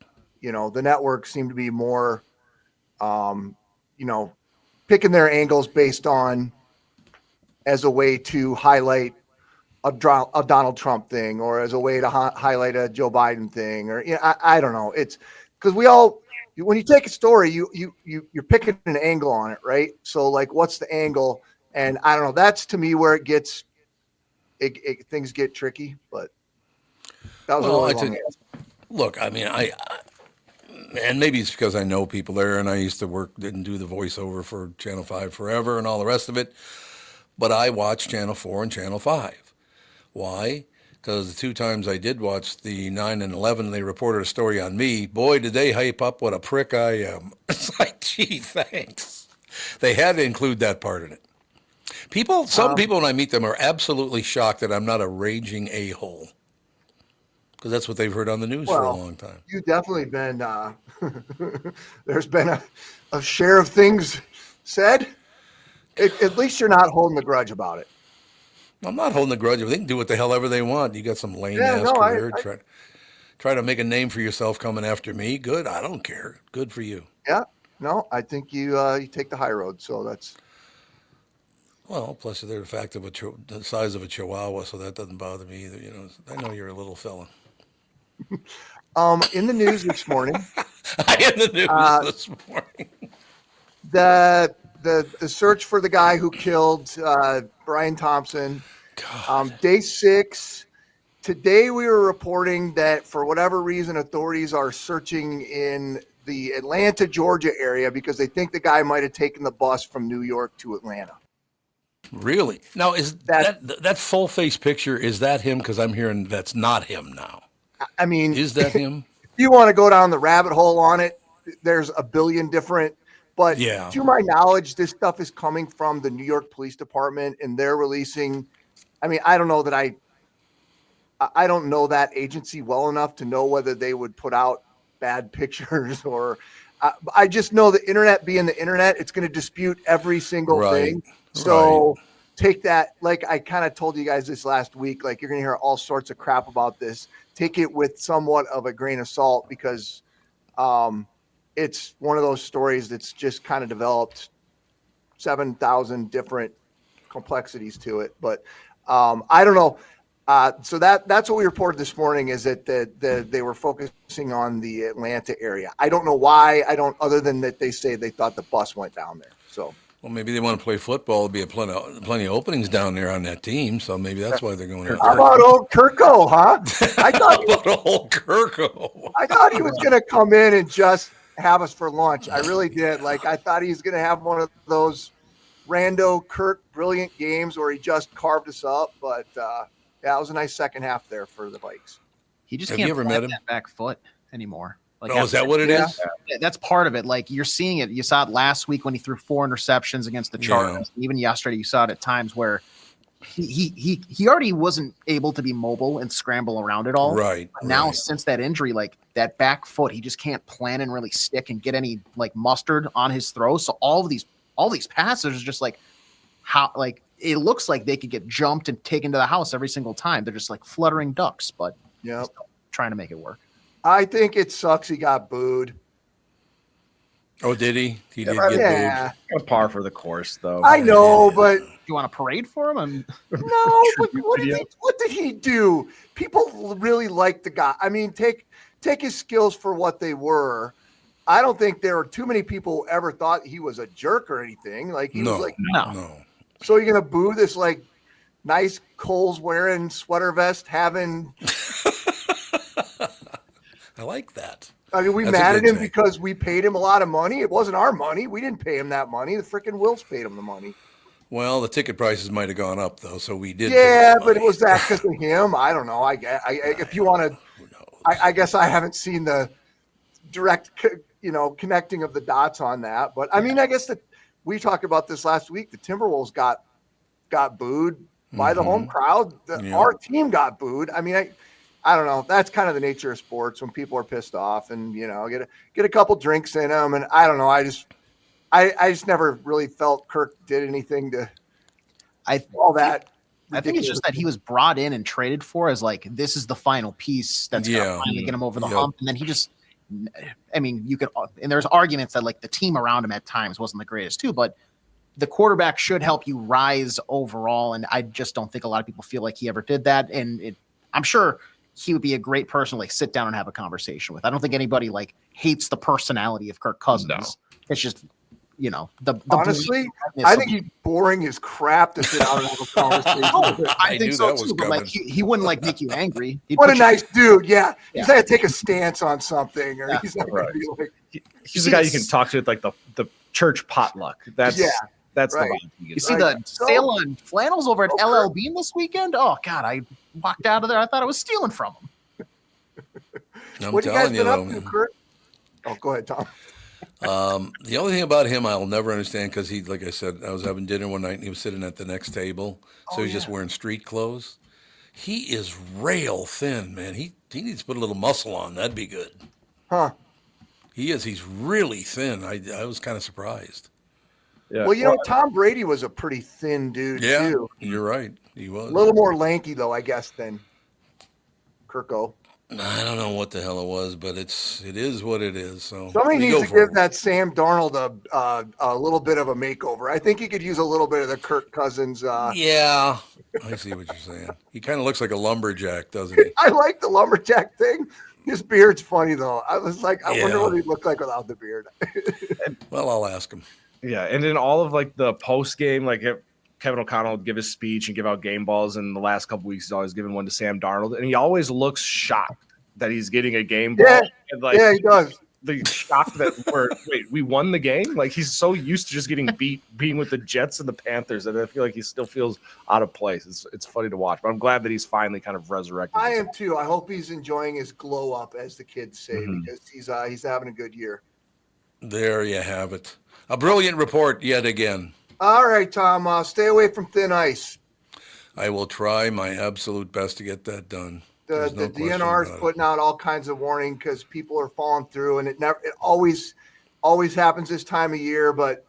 networks seem to be more, picking their angles based on as a way to highlight a Donald Trump thing, or as a way to highlight a Joe Biden thing, or I don't know. It's because when you take a story, you're picking an angle on it, right? So like, what's the angle? And I don't know. That's to me where it gets things get tricky. But that was a long answer. Look, I mean, and maybe it's because I know people there, and I used to didn't do the voiceover for Channel 5 forever and all the rest of it. But I watched Channel 4 and Channel 5. Why? Because the 2 times I did watch the 9 and 11, they reported a story on me. Boy, did they hype up what a prick I am. It's like, gee, thanks. They had to include that part in it. Some people, when I meet them, are absolutely shocked that I'm not a raging a-hole. Because that's what they've heard on the news for a long time. You've definitely been, there's been a share of things said. At least you're not holding a grudge about it. I'm not holding a grudge. They can do what the hell ever they want. You got some lame-ass career. Try to make a name for yourself coming after me. Good. I don't care. Good for you. Yeah. No, I think you take the high road. So that's. Well, plus they're the size of a chihuahua, so that doesn't bother me either. I know you're a little fella. In the news this morning. In the news this morning. The search for the guy who killed Brian Thompson, day 6. Today we were reporting that for whatever reason, authorities are searching in the Atlanta, Georgia area because they think the guy might have taken the bus from New York to Atlanta. Really? Now, is that full face picture, is that him? Because I'm hearing that's not him now. I mean, is that him? If you want to go down the rabbit hole on it, there's a billion different. But to my knowledge, this stuff is coming from the New York Police Department, and they're releasing. I mean, I don't know that I don't know that agency well enough to know whether they would put out bad pictures or. I just know the internet being the internet, it's going to dispute every single thing. So take that, like I kind of told you guys this last week, like you're going to hear all sorts of crap about this. Take it with somewhat of a grain of salt because. It's one of those stories that's just kind of developed 7,000 different complexities to it. But I don't know. So that's what we reported this morning is that they were focusing on the Atlanta area. I don't know why. Other than that they say they thought the bus went down there. So. Well, maybe they want to play football. There'll be plenty of openings down there on that team. So maybe that's why they're going out. How about old Kirko, huh? I thought he was going to come in and just have us for lunch. I really did. Like, I thought he was going to have one of those rando Kirk brilliant games where he just carved us up. But it was a nice second half there for the Vikes. He just can't plant that back foot anymore. Like, is that what it is? That's part of it. Like you're seeing it. You saw it last week when he threw 4 interceptions against the Chargers. Yeah. Even yesterday, you saw it at times where he already wasn't able to be mobile and scramble around at all. Right. But now, since that injury, like that back foot, he just can't plan and really stick and get any like mustard on his throws. So all these passes are just like how like it looks like they could get jumped and taken to the house every single time. They're just like fluttering ducks, but trying to make it work. I think it sucks he got booed. Oh, did he? He did get booed. A par for the course, though. I know, but you want to parade for him? No, but what did he do? People really like the guy. I mean, take his skills for what they were. I don't think there were too many people who ever thought he was a jerk or anything. Like he was like, no. So you're gonna boo this like nice Coles wearing sweater vest having. I like that. I mean, we mad at him because we paid him a lot of money. It wasn't our money. We didn't pay him that money. The freaking Wills paid him the money. Well, the ticket prices might have gone up though, so we did. Yeah, but was that because of him? I don't know. I if you want to, I guess I haven't seen the direct, connecting of the dots on that. But I mean, I guess that we talked about this last week. The Timberwolves got booed by the home crowd. Our team got booed. I mean, I don't know. That's kind of the nature of sports when people are pissed off and get a couple drinks in them. And I don't know. I just never really felt Kirk did anything to all that. I think it's just that he was brought in and traded for as like, this is the final piece that's going to finally get him over the hump. And then he just, I mean, you could, and there's arguments that like the team around him at times wasn't the greatest too, but the quarterback should help you rise overall. And I just don't think a lot of people feel like he ever did that. And I'm sure he would be a great person to like sit down and have a conversation with. I don't think anybody like hates the personality of Kirk Cousins. No. It's just, honestly, I think he's boring as crap to sit down and have a conversation. I think so too, but like he wouldn't like make you angry. What a nice dude. Yeah. He's got to take a stance on something, or he's not going to be like. He's the guy you can talk to at like the church potluck. That's the vibe. You see the sale on flannels over at LL Bean this weekend? Oh God, I walked out of there. I thought I was stealing from him. What you guys been up to, Kurt? Oh, go ahead, Tom. The only thing about him I'll never understand, because he, like I said, I was having dinner one night and he was sitting at the next table, so he's just wearing street clothes. He is rail thin, man. He needs to put a little muscle on. That'd be good. Huh? He is. He's really thin. I was kind of surprised. Yeah. Well, Tom Brady was a pretty thin dude too. You're right. He was a little more lanky though, I guess, than Kirko. I don't know what the hell it was, but it is what it is. So somebody needs to give that Sam Darnold a little bit of a makeover. I think he could use a little bit of the Kirk Cousins. Yeah, I see what you're saying. He kind of looks like a lumberjack, doesn't he? I like the lumberjack thing. His beard's funny though. I was like, I wonder what he'd look like without the beard. Well, I'll ask him. Yeah, and in all of like the post game, like Kevin O'Connell would give his speech and give out game balls, and the last couple weeks he's always given one to Sam Darnold, and he always looks shocked that he's getting a game ball. And yeah, he does. The shock that we won the game. Like he's so used to just getting being with the Jets and the Panthers, and I feel like he still feels out of place. It's funny to watch, but I'm glad that he's finally kind of resurrected. I am too. I hope he's enjoying his glow up, as the kids say, because he's having a good year. There you have it. A brilliant report yet again. All right, Tom. Stay away from thin ice. I will try my absolute best to get that done. The DNR is putting out all kinds of warning because people are falling through, and it always happens this time of year. But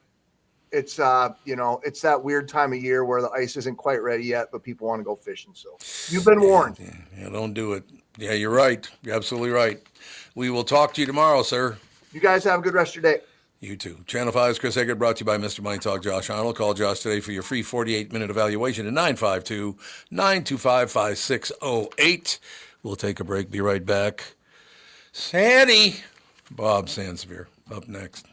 it's it's that weird time of year where the ice isn't quite ready yet, but people want to go fishing. So you've been warned. Yeah, don't do it. Yeah, you're right. You're absolutely right. We will talk to you tomorrow, sir. You guys have a good rest of your day. You too. Channel 5's Chris Egert, brought to you by Mr. Money Talk, Josh Arnold. Call Josh today for your free 48-minute evaluation at 952-925-5608. We'll take a break. Be right back. Sandy. Bob Sansevere up next.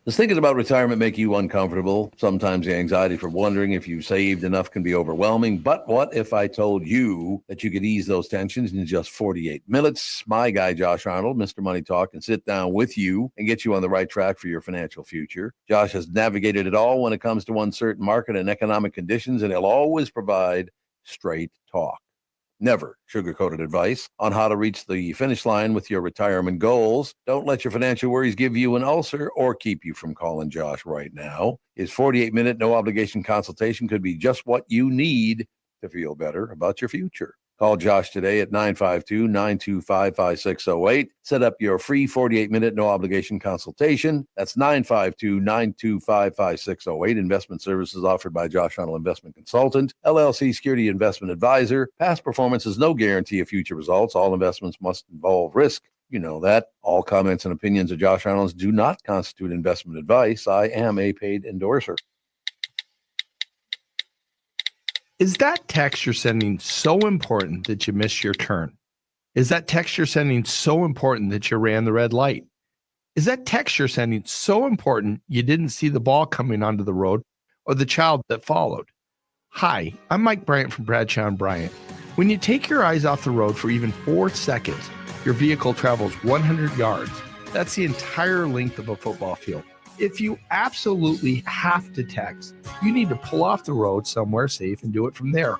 Does thinking about retirement make you uncomfortable? Sometimes the anxiety for wondering if you saved enough can be overwhelming. But what if I told you that you could ease those tensions in just 48 minutes? My guy, Josh Arnold, Mr. Money Talk, can sit down with you and get you on the right track for your financial future. Josh has navigated it all when it comes to uncertain market and economic conditions, and he'll always provide straight talk. Never sugar-coated advice on how to reach the finish line with your retirement goals. Don't let your financial worries give you an ulcer or keep you from calling Josh right now. His 48-minute no-obligation consultation could be just what you need to feel better about your future. Call Josh today at 952-925-5608. Set up your free 48-minute no-obligation consultation. That's 952-925-5608. Investment services offered by Josh Arnold Investment Consultant, LLC Security Investment Advisor. Past performance is no guarantee of future results. All investments must involve risk. You know that. All comments and opinions of Josh Arnold do not constitute investment advice. I am a paid endorser. Is that text you're sending so important that you missed your turn? Is that text you're sending so important that you ran the red light? Is that text you're sending so important you didn't see the ball coming onto the road or the child that followed? Hi, I'm Mike Bryant from Bradshaw & Bryant. When you take your eyes off the road for even 4 seconds, your vehicle travels 100 yards. That's the entire length of a football field. If you absolutely have to text, you need to pull off the road somewhere safe and do it from there.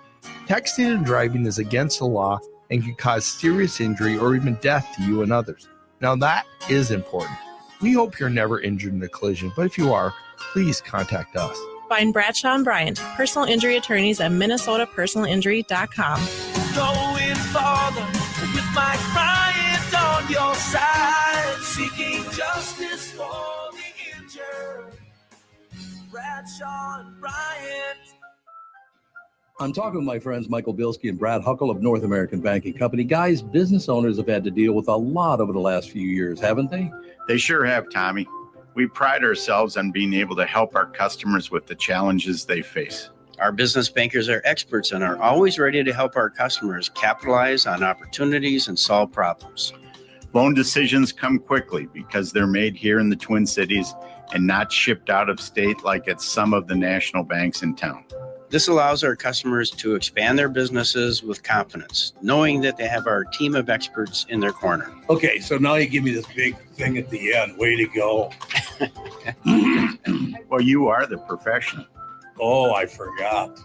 Texting and driving is against the law and can cause serious injury or even death to you and others. Now that is important. We hope you're never injured in a collision, but if you are, please contact us. Find Bradshaw and Bryant, personal injury attorneys at minnesotapersonalinjury.com. Going farther with Mike Bryant on your side, seeking justice for the injured. Bradshaw and Bryant. I'm talking with my friends Michael Bilski and Brad Huckle of North American Banking Company. Guys, business owners have had to deal with a lot over the last few years, haven't they? They sure have, Tommy. We pride ourselves on being able to help our customers with the challenges they face. Our business bankers are experts and are always ready to help our customers capitalize on opportunities and solve problems. Loan decisions come quickly because they're made here in the Twin Cities and not shipped out of state like at some of the national banks in town. This allows our customers to expand their businesses with confidence, knowing that they have our team of experts in their corner. Okay, so now you give me this big thing at the end. Way to go. Well, you are the professional. Oh, I forgot.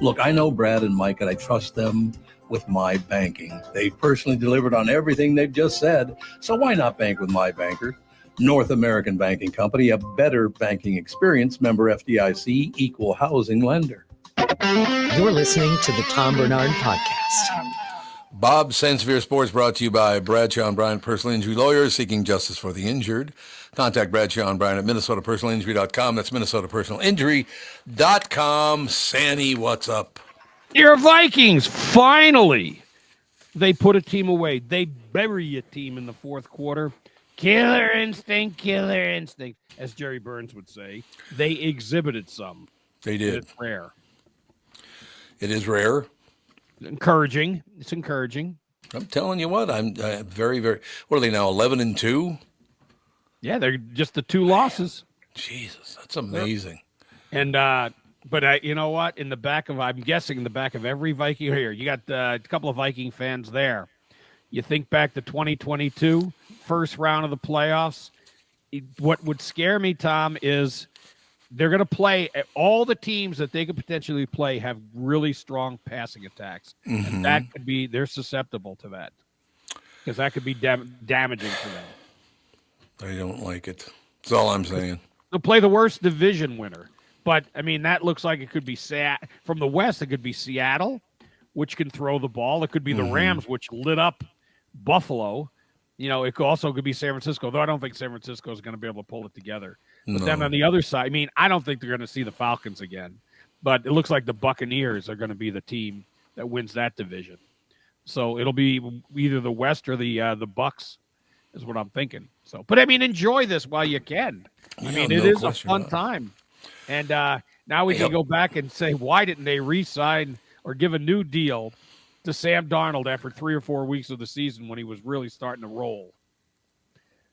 Look, I know Brad and Mike, and I trust them with my banking. They've personally delivered on everything they've just said, so why not bank with my banker? North American Banking Company, a better banking experience, member FDIC, equal housing lender. You're listening to the Tom Barnard Podcast. Bob Sansevere Sports brought to you by Bradshaw and Bryant, personal injury lawyers seeking justice for the injured. Contact Bradshaw and Bryant at minnesotapersonalinjury.com. That's minnesotapersonalinjury.com. Sandy, what's up? Your Vikings, finally, they put a team away. They bury a team in the fourth quarter. Killer instinct, as Jerry Burns would say. They exhibited some. They did. It's rare. It is rare. Encouraging. It's encouraging. I'm telling you what, I'm very, very. What are they now? 11-2. Yeah, they're just the two losses. Jesus, that's amazing. And but you know what? In the back of, I'm guessing in the back of every Viking here, you got a couple of Viking fans there. You think back to 2022, first round of the playoffs. What would scare me, Tom, is they're going to play all the teams that they could potentially play have really strong passing attacks. Mm-hmm. And that could be, they're susceptible to that because that could be damaging for them. I don't like it. That's all I'm saying. They'll play the worst division winner. But, I mean, that looks like it could be from the West, it could be Seattle, which can throw the ball. It could be the Rams, which lit up Buffalo. You know, it could be San Francisco, though I don't think San Francisco is going to be able to pull it together. But then on the other side, I mean, I don't think they're going to see the Falcons again. But it looks like the Buccaneers are going to be the team that wins that division. So it'll be either the West or the Bucs is what I'm thinking. So, but, I mean, enjoy this while you can. I mean, it is a fun time. And now we can go back and say, why didn't they re-sign or give a new deal to Sam Darnold after 3 or 4 weeks of the season when he was really starting to roll?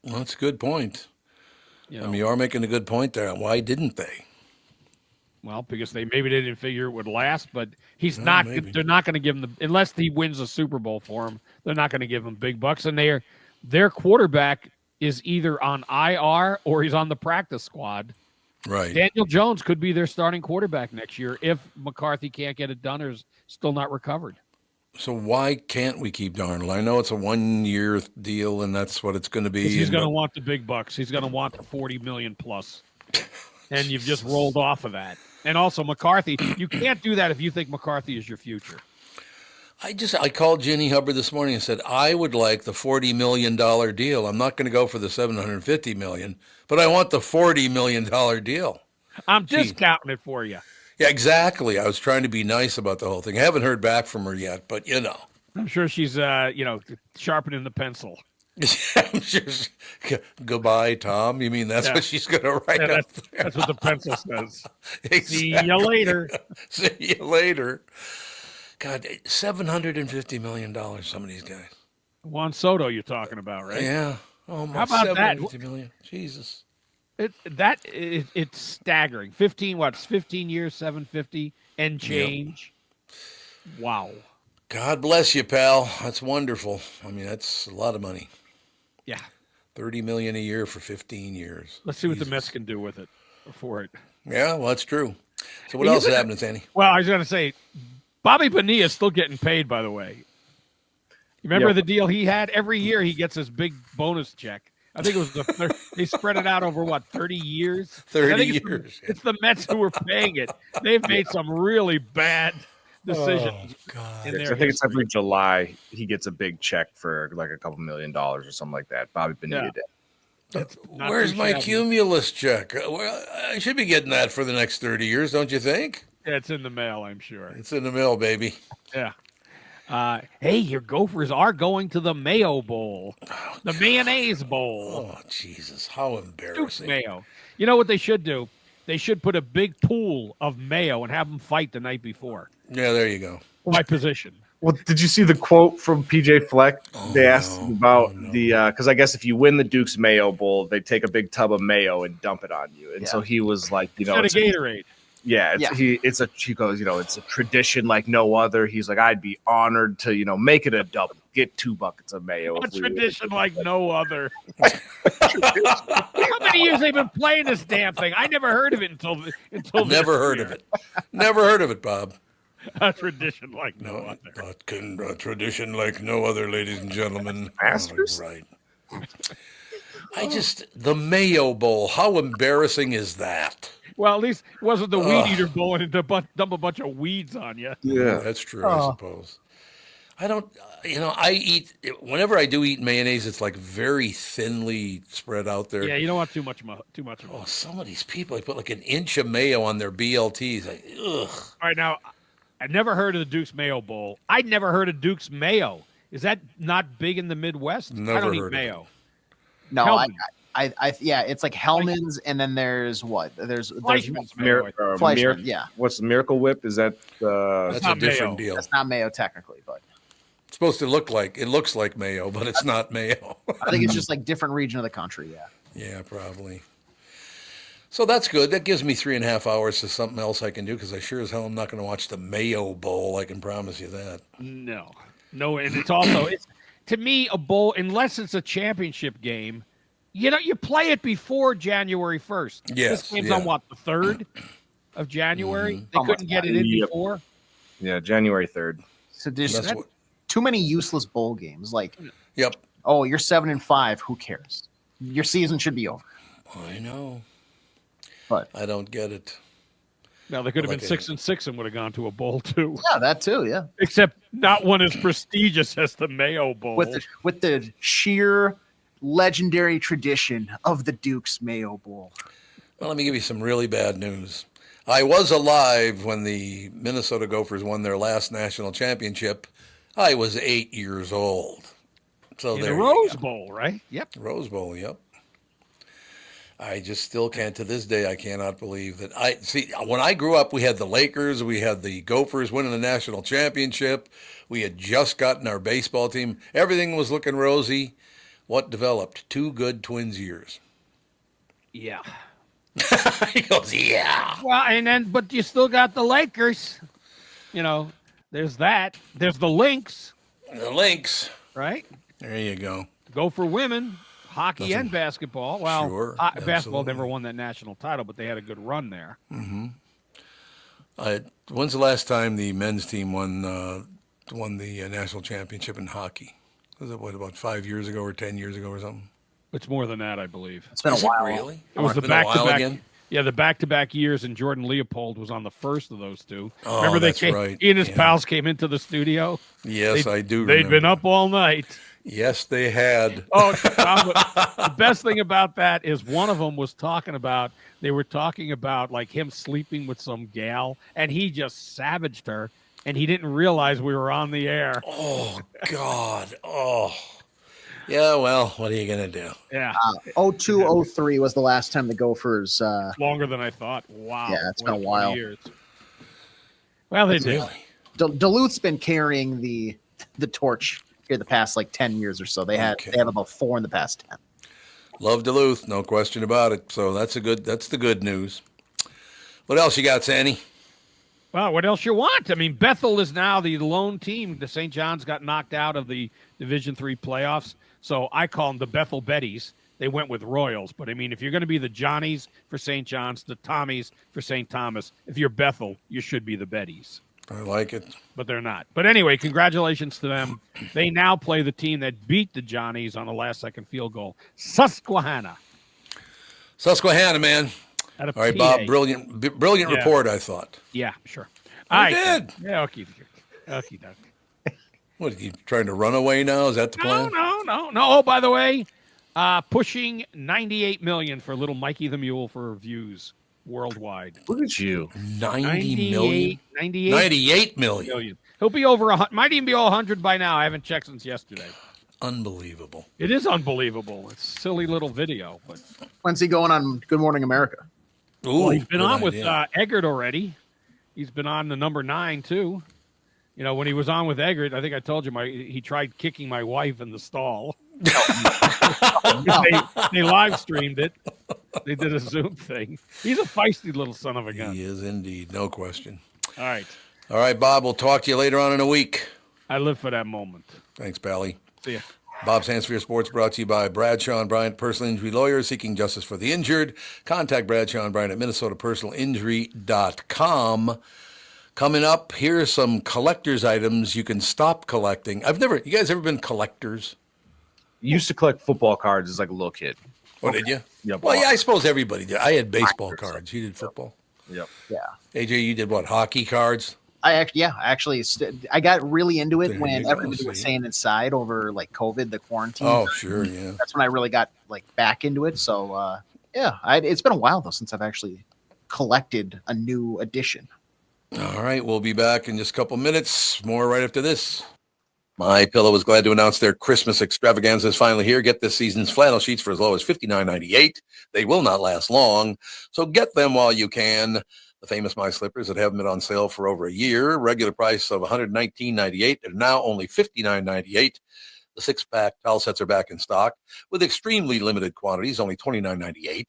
Well, that's a good point. I mean, you are making a good point there. Why didn't they? Well, because they didn't figure it would last, but he's not. Maybe. They're not going to give him unless he wins a Super Bowl for him. They're not going to give him big bucks, and their quarterback is either on IR or he's on the practice squad. Right. Daniel Jones could be their starting quarterback next year if McCarthy can't get it done or is still not recovered. So why can't we keep Darnold? I know it's a 1-year deal, and that's what it's going to be. He's going to want the big bucks. He's going to want the $40 million plus, and you've just rolled off of that. And also McCarthy, you can't do that if you think McCarthy is your future. I called Ginny Hubbard this morning and said I would like the $40 million deal. I'm not going to go for the $750 million, but I want the $40 million deal. I'm discounting it for you. Yeah, exactly. I was trying to be nice about the whole thing. I haven't heard back from her yet, but I'm sure she's sharpening the pencil. I'm sure goodbye, Tom. You mean that's what she's going to write up there? That's what the pencil says. Exactly. See you later. See you later. God, $750 million, some of these guys. Juan Soto you're talking about, right? Yeah. Oh, my. How about that? $750 million. Jesus. It's staggering. 15 years, 750 and change. Yep. Wow. God bless you, pal. That's wonderful. I mean, that's a lot of money. Yeah. $30 million a year for 15 years. Let's see what the Mets can do with it for it. Yeah, well, that's true. So what else is happening, Sandy? Well, I was going to say, Bobby Bonilla is still getting paid, by the way. You remember the deal he had? Every year he gets this big bonus check. I think it was they spread it out over, 30 years? 30 years. It's the Mets who were paying it. They've made some really bad decisions. I think it's every July he gets a big check for like a couple $1 million or something like that. Bobby Bonilla did. Where's my Cumulus check? Well, I should be getting that for the next 30 years, don't you think? Yeah, it's in the mail, I'm sure. It's in the mail, baby. Yeah. Hey, your Gophers are going to the Mayo Bowl, the Mayonnaise Bowl. Oh, Jesus, how embarrassing. Mayo. You know what they should do? They should put a big pool of mayo and have them fight the night before. Yeah, there you go. My position. Well, did you see the quote from PJ Fleck? They asked about because I guess if you win the Duke's Mayo Bowl, they take a big tub of mayo and dump it on you. And so he was like, Instead of Gatorade. Yeah, he goes, it's a tradition like no other. He's like, I'd be honored to, make it a double. Get 2 buckets of mayo. A tradition like no other. How many years they've been playing this damn thing? I never heard of it until Never heard of it. Never heard of it, Bob. A tradition like no other. A tradition like no other, ladies and gentlemen. Masters? Right. The Mayo Bowl. How embarrassing is that? Well, at least it wasn't the Weed Eater Bowl and dump a bunch of weeds on you. Yeah, that's true, I suppose. I don't, I eat, whenever I do eat mayonnaise, it's like very thinly spread out there. Yeah, you don't want too much of it. Oh, some of these people, they put like an inch of mayo on their BLTs. Ugh. All right, now, I never heard of the Duke's Mayo Bowl. I'd never heard of Duke's Mayo. Is that not big in the Midwest? Never I don't heard eat mayo. No, it's like Hellman's, and then there's what? There's Fleischmann's Fleischmann, yeah. What's the Miracle Whip? Is that that's a different deal. That's not mayo technically, but it's supposed to looks like mayo, but it's not mayo. I think it's just like different region of the country. Yeah. Yeah, probably. So that's good. That gives me 3.5 hours to something else I can do because I sure as hell am not going to watch the Mayo Bowl. I can promise you that. No, and it's also to me a bowl unless it's a championship game. You play it before January 1st. Yes. This game's on the 3rd of January. They couldn't get it in before. Yeah, January 3rd. So there's too many useless bowl games. Like, yep. Oh, you're 7-5. Who cares? Your season should be over. I know, but I don't get it. Now they could have been 6-6 and would have gone to a bowl too. Yeah, that too. Yeah, except not one as prestigious as the Mayo Bowl with the sheer legendary tradition of the Duke's Mayo Bowl. Well, let me give you some really bad news. I was alive when the Minnesota Gophers won their last national championship. I was 8 years old. So in there the Rose Bowl, right? Yep. Rose Bowl, yep. I just still can't, to this day, I cannot believe that. When I grew up, we had the Lakers, we had the Gophers winning the national championship. We had just gotten our baseball team. Everything was looking rosy. What developed? 2 good Twins years. Yeah. He goes, yeah. Well, but you still got the Lakers. There's that. There's the Lynx. The Lynx. Right? There you go. Go for women, hockey and basketball. Well, sure, basketball never won that national title, but they had a good run there. Mm-hmm. When's the last time the men's team won the national championship in hockey? Was it about 5 years ago or 10 years ago or something? It's more than that, I believe. It's been a while. Really? It was the back-to-back. Yeah, the back-to-back years, and Jordan Leopold was on the first of those two. Oh, remember that's right. He and his pals came into the studio. Yes, I do. They'd been up all night. Yes, they had. Oh, the best thing about that is one of them was talking about. They were talking about like him sleeping with some gal, and he just savaged her. And he didn't realize we were on the air. Oh, God. Oh. Yeah, well, what are you going to do? Yeah. 02-03 was the last time the Gophers. Longer than I thought. Wow. Yeah, it's been a while. Years. Well, they did. Duluth's been carrying the torch here the past 10 years or so. They have about 4 in the past 10. Love Duluth, no question about it. So that's the good news. What else you got, Sandy? Well, what else you want? I mean, Bethel is now the lone team. The St. John's got knocked out of the Division III playoffs, so I call them the Bethel Betties they went with Royals. But, I mean, if you're going to be the Johnnies for St. John's, the Tommies for St. Thomas, if you're Bethel, you should be the Bettys. I like it. But they're not. But anyway, congratulations to them. They now play the team that beat the Johnnies on the last-second field goal, Susquehanna. Susquehanna, man. All right, Bob, brilliant report, I thought. Yeah, sure. I did. Yeah, okay. What, are you trying to run away now? Is that the plan? No. Oh, by the way, pushing 98 million for little Mikey the Mule for views worldwide. Look at you. 90 million? 98 million. He'll be over, might even be all 100 by now. I haven't checked since yesterday. Unbelievable. It is unbelievable. It's a silly little video. But when's he going on Good Morning America? Well, he's been on with Egert already. He's been on the number 9 too. You know, when he was on with Egert, I think I told you he tried kicking my wife in the stall. They live streamed it. They did a Zoom thing. He's a feisty little son of a gun. He is indeed, no question. All right, Bob. We'll talk to you later on in a week. I live for that moment. Thanks, Pally. See ya. Bob Sansevere Sports brought to you by Bradshaw and Bryant, personal injury lawyers seeking justice for the injured. Contact Bradshaw and Bryant at minnesotapersonalinjury.com. Coming up, here's some collector's items you can stop collecting. You guys ever been collectors? Used to collect football cards as like a little kid. Oh, did you? Yeah. Well, yeah, I suppose everybody did. I had baseball cards. You did football? Yep. Yeah. AJ, you did what, hockey cards? I got really into it when everybody was staying inside over like COVID, the quarantine. Oh, sure, yeah. That's when I really got like back into it. So, it's been a while though since I've actually collected a new edition. All right, we'll be back in just a couple minutes. More right after this. My Pillow is glad to announce their Christmas extravaganza is finally here. Get this season's flannel sheets for as low as $59.98. They will not last long, so get them while you can. The famous My Slippers that haven't been on sale for over a year. Regular price of $119.98 and now only $59.98. The 6-pack towel sets are back in stock with extremely limited quantities, only $29.98.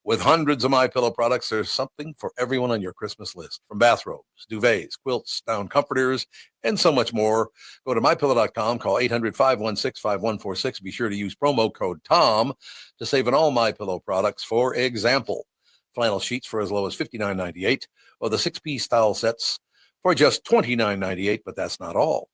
With hundreds of My Pillow products, there's something for everyone on your Christmas list. From bathrobes, duvets, quilts, down comforters, and so much more. Go to MyPillow.com, call 800-516-5146. Be sure to use promo code TOM to save on all My Pillow products. For example, flannel sheets for as low as $59.98, or the 6-piece towel sets for just $29.98, but that's not all.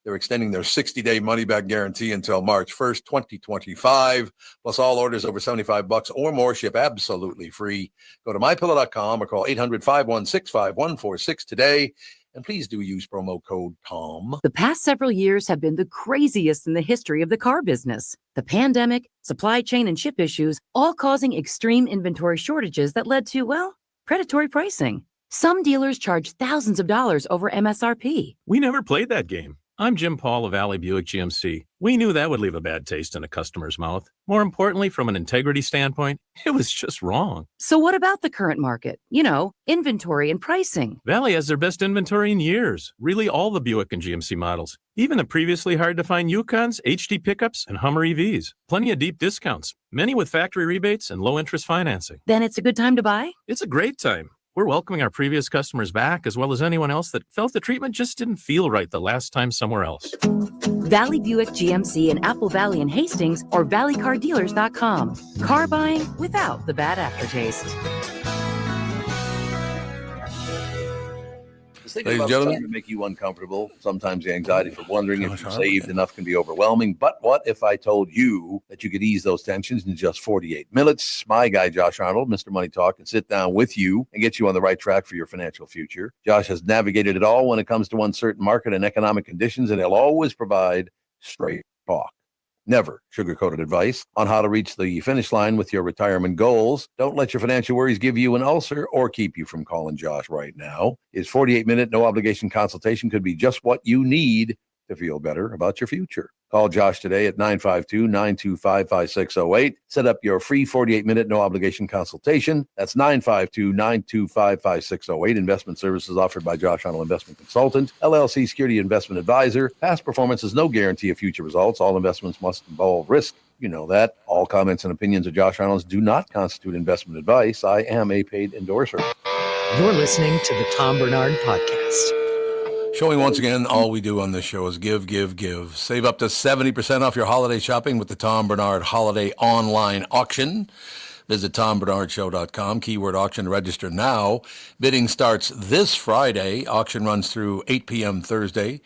They're extending their 60-day money-back guarantee until March 1st, 2025, plus all orders over $75 or more ship absolutely free. Go to MyPillow.com or call 800-516-5146 today, and please do use promo code TOM. The past several years have been the craziest in the history of the car business. The pandemic, supply chain and ship issues, all causing extreme inventory shortages that led to, predatory pricing. Some dealers charge thousands of dollars over MSRP. We never played that game. I'm Jim Paul of Valley Buick GMC. We knew that would leave a bad taste in a customer's mouth. More importantly, from an integrity standpoint, it was just wrong. So what about the current market? Inventory and pricing. Valley has their best inventory in years. Really all the Buick and GMC models. Even the previously hard-to-find Yukons, HD pickups, and Hummer EVs. Plenty of deep discounts. Many with factory rebates and low-interest financing. Then it's a good time to buy? It's a great time. We're welcoming our previous customers back, as well as anyone else that felt the treatment just didn't feel right the last time somewhere else. Valley Buick GMC in Apple Valley and Hastings, or valleycardealers.com. Car buying without the bad aftertaste. Ladies and gentlemen, to make you uncomfortable. Sometimes the anxiety for wondering if you saved enough can be overwhelming. But what if I told you that you could ease those tensions in just 48 minutes? My guy, Josh Arnold, Mr. Money Talk, can sit down with you and get you on the right track for your financial future. Josh has navigated it all when it comes to uncertain market and economic conditions, and he'll always provide straight talk. Never sugar-coated advice on how to reach the finish line with your retirement goals. Don't let your financial worries give you an ulcer or keep you from calling Josh right now. His 48-minute no-obligation consultation could be just what you need to feel better about your future. Call Josh today at 952-925-5608. Set up your free 48-minute no-obligation consultation. That's 952-925-5608. Investment services offered by Josh Arnold Investment Consultant, LLC Security Investment Advisor. Past performance is no guarantee of future results. All investments must involve risk. You know that. All comments and opinions of Josh Arnold do not constitute investment advice. I am a paid endorser. You're listening to the Tom Barnard Podcast. Showing once again, all we do on this show is give, give, give. Save up to 70% off your holiday shopping with the Tom Barnard Holiday Online Auction. Visit TomBarnardShow.com, keyword auction, register now. Bidding starts this Friday. Auction runs through 8 p.m. Thursday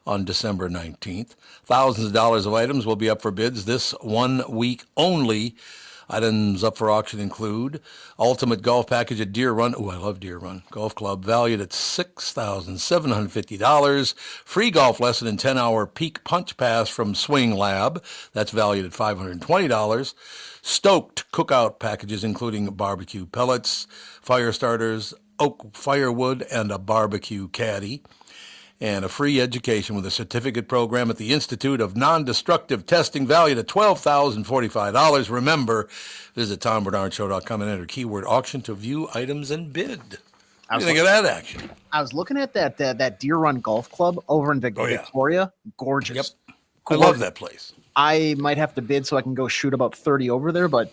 on December 19th. Thousands of dollars of items will be up for bids this 1 week only. Items up for auction include Ultimate Golf Package at Deer Run. Oh, I love Deer Run Golf Club, valued at $6,750. Free golf lesson and 10-hour peak punch pass from Swing Lab. That's valued at $520. Stoked cookout packages, including barbecue pellets, fire starters, oak firewood, and a barbecue caddy. And a free education with a certificate program at the Institute of Non-Destructive Testing, valued at $12,045. Remember, visit TomBarnardShow.com and enter keyword auction to view items and bid. What do you think of that action? I was looking at that Deer Run Golf Club over in Victoria. Gorgeous. Yep. I love that place. I might have to bid so I can go shoot about 30 over there, but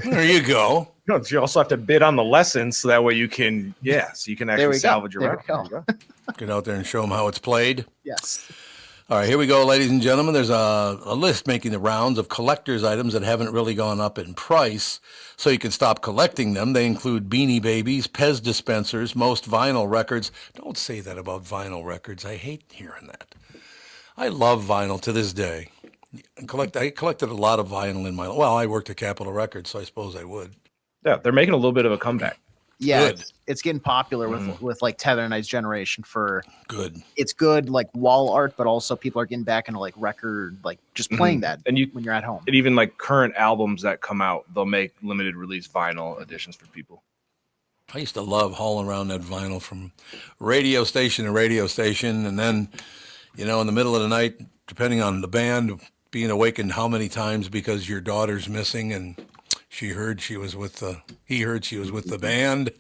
there you go. No, you also have to bid on the lessons so that way you can, so you can actually salvage your round. Get out there and show them how it's played. Yes. All right, here we go, ladies and gentlemen. There's a list making the rounds of collector's items that haven't really gone up in price, so you can stop collecting them. They include Beanie Babies, Pez dispensers, most vinyl records. Don't say that about vinyl records. I hate hearing that. I love vinyl to this day. I collected a lot of vinyl in my life. Well, I worked at Capitol Records, so I suppose I would. Yeah, they're making a little bit of a comeback. Yeah, it's getting popular with like Tether and I's generation for good. It's good like wall art, but also people are getting back into like record, like just playing that and when you're at home. And even like current albums that come out, they'll make limited release vinyl editions for people. I used to love hauling around that vinyl from radio station to radio station, and then, in the middle of the night, depending on the band, being awakened how many times because your daughter's missing and he heard she was with the band.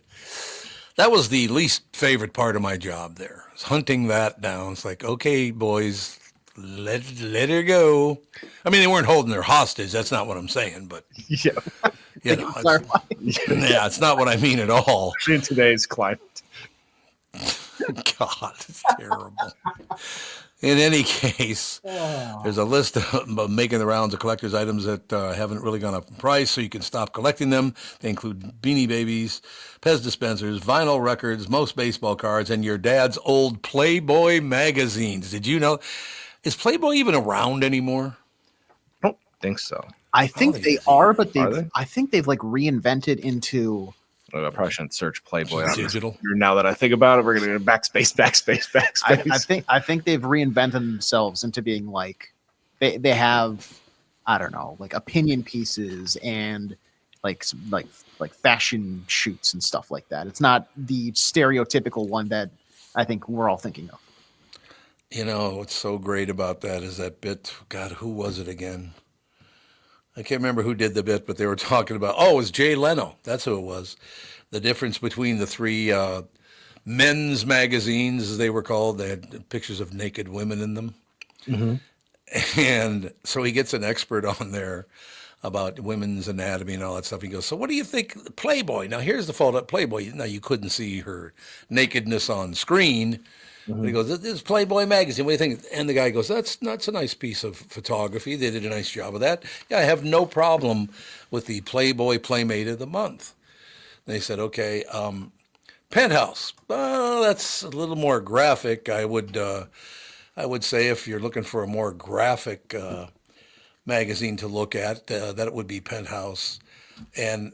That was the least favorite part of my job there, was hunting that down. It's like, okay, boys, let her go. I mean, they weren't holding her hostage. That's not what I'm saying, but it's not what I mean at all. In today's climate. God, it's terrible. In any case, there's a list of making the rounds of collector's items that haven't really gone up in price, so you can stop collecting them. They include Beanie Babies, Pez dispensers, vinyl records, most baseball cards, and your dad's old Playboy magazines. Did you know? Is Playboy even around anymore? I don't think so. I think they are, but I think they've like reinvented into. I probably shouldn't search Playboy on digital. Now that I think about it, we're going to go backspace. I think they've reinvented themselves into being like they have, I don't know, like opinion pieces and like fashion shoots and stuff like that. It's not the stereotypical one that I think we're all thinking of. What's so great about that is that bit. God, who was it again? I can't remember who did the bit, but they were talking about, it was Jay Leno. That's who it was. The difference between the three men's magazines, as they were called. They had pictures of naked women in them. Mm-hmm. And so he gets an expert on there about women's anatomy and all that stuff. He goes, so what do you think? Playboy. Now, here's the photo of Playboy. Now, you couldn't see her nakedness on screen. Mm-hmm. He goes, this is Playboy magazine. What do you think? And the guy goes, that's a nice piece of photography. They did a nice job of that. Yeah, I have no problem with the Playboy Playmate of the Month. And they said, okay, Penthouse. That's a little more graphic. I would say if you're looking for a more graphic magazine to look at, that would be Penthouse. And,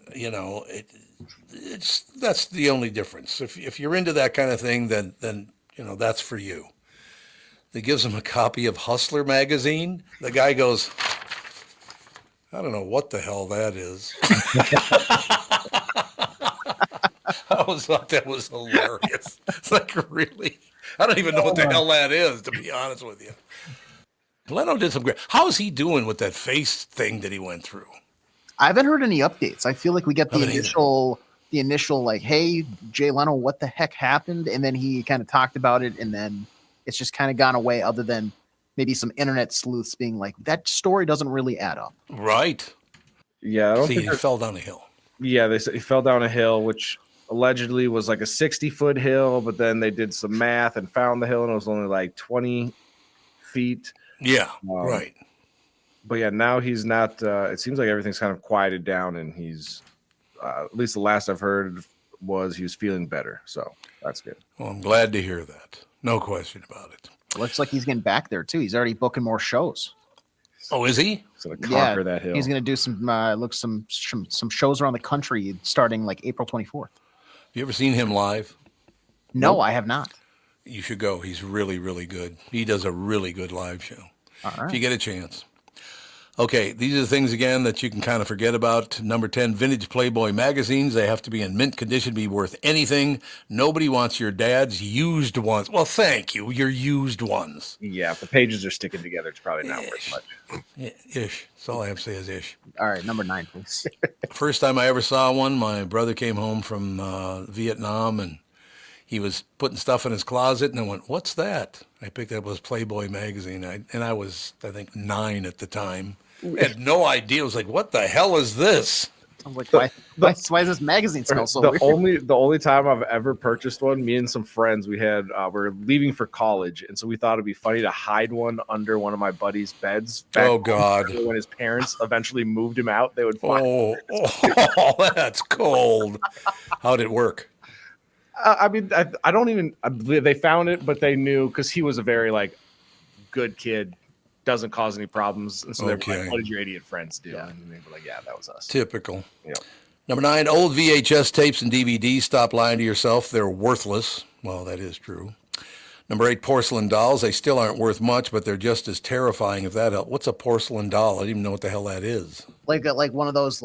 that's the only difference. If you're into that kind of thing, then that's for you. They gives him a copy of Hustler magazine. The guy goes, I don't know what the hell that is. I always thought that was hilarious. It's like, really? I don't even know what the hell that is, to be honest with you. Leno did some great. How's he doing with that face thing that he went through? I haven't heard any updates. I feel like we get the initial like, hey, Jay Leno, what the heck happened? And then he kind of talked about it, and then it's just kind of gone away, other than maybe some internet sleuths being like, that story doesn't really add up. Right. Yeah. I don't think he fell down a hill. Yeah, they said he fell down a hill, which allegedly was like a 60-foot hill, but then they did some math and found the hill, and it was only like 20 feet. Yeah, right. But yeah, now he's not. It seems like everything's kind of quieted down, and he's at least the last I've heard was he was feeling better. So that's good. Well, I'm glad to hear that. No question about it. Looks like he's getting back there too. He's already booking more shows. Oh, is he? He's gonna conquer that hill. He's going to do some shows around the country starting like April 24th. Have you ever seen him live? No, I have not. You should go. He's really, really good. He does a really good live show. All right. If you get a chance. Okay, these are the things, again, that you can kind of forget about. Number 10, vintage Playboy magazines. They have to be in mint condition, be worth anything. Nobody wants your dad's used ones. Well, thank you. Your used ones. Yeah, if the pages are sticking together, it's probably not worth much. Yeah, ish. That's all I have to say is ish. All right, number 9, please. First time I ever saw one, my brother came home from Vietnam, and he was putting stuff in his closet, and I went, "What's that?" I picked it up, it was Playboy magazine, and I was, I think, 9 at the time. I had no idea. I was like, "What the hell is this?" I'm like, why does this magazine smell so weird? The only time I've ever purchased one, me and some friends, we were leaving for college, and so we thought it'd be funny to hide one under one of my buddy's beds. Oh God! When his parents eventually moved him out, they would find. Oh, that's cold. How did it work? I mean, I don't even. They found it, but they knew because he was a very good kid. Doesn't cause any problems. And so they're like, "What did your idiot friends do?" Yeah. And they were like, "Yeah, that was us." Typical. Yeah. Number 9, old VHS tapes and DVDs. Stop lying to yourself. They're worthless. Well, that is true. Number 8, porcelain dolls. They still aren't worth much, but they're just as terrifying, if that helps. What's a porcelain doll? I don't even know what the hell that is. Like one of those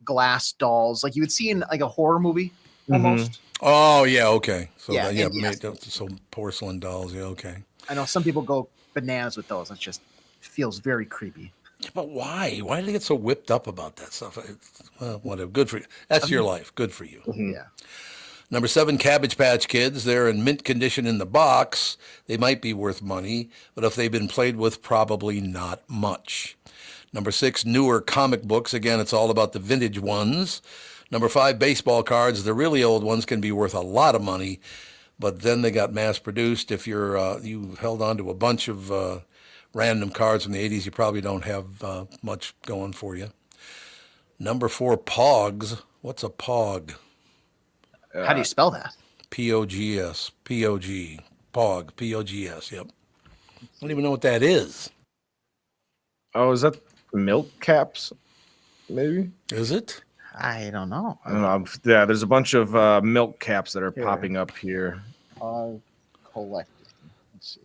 glass dolls, like you would see in a horror movie almost. Mm-hmm. Oh yeah, okay. So Yeah, so porcelain dolls. Yeah, okay. I know some people go bananas with those. It just feels very creepy. But why? Why do they get so whipped up about that stuff? Well, whatever. Good for you. That's your life. Good for you. Mm-hmm. Yeah. Number 7, Cabbage Patch Kids. They're in mint condition in the box. They might be worth money, but if they've been played with, probably not much. Number 6, newer comic books. Again, it's all about the vintage ones. Number 5, baseball cards. The really old ones can be worth a lot of money, but then they got mass produced. If you held on to a bunch of random cards from the 80s, you probably don't have much going for you. Number 4, Pogs. What's a Pog? How do you spell that? P-O-G-S. P-O-G. Pog. P-O-G-S. Yep. I don't even know what that is. Oh, is that milk caps? Maybe? Is it? I don't know. Yeah, there's a bunch of milk caps that are popping up here. Collected. Let's see.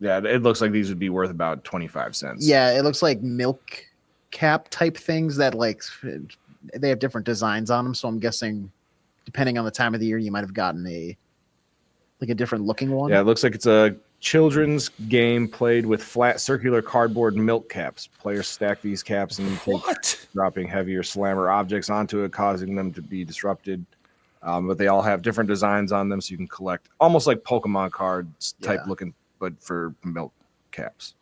Yeah, it looks like these would be worth about 25 cents. Yeah, it looks like milk cap type things that they have different designs on them. So I'm guessing, depending on the time of the year, you might have gotten a different looking one. Yeah, it looks like it's a children's game played with flat circular cardboard milk caps. Players stack these caps and dropping heavier slammer objects onto it, causing them to be disrupted. But they all have different designs on them, so you can collect almost like Pokemon cards type looking, but for milk caps.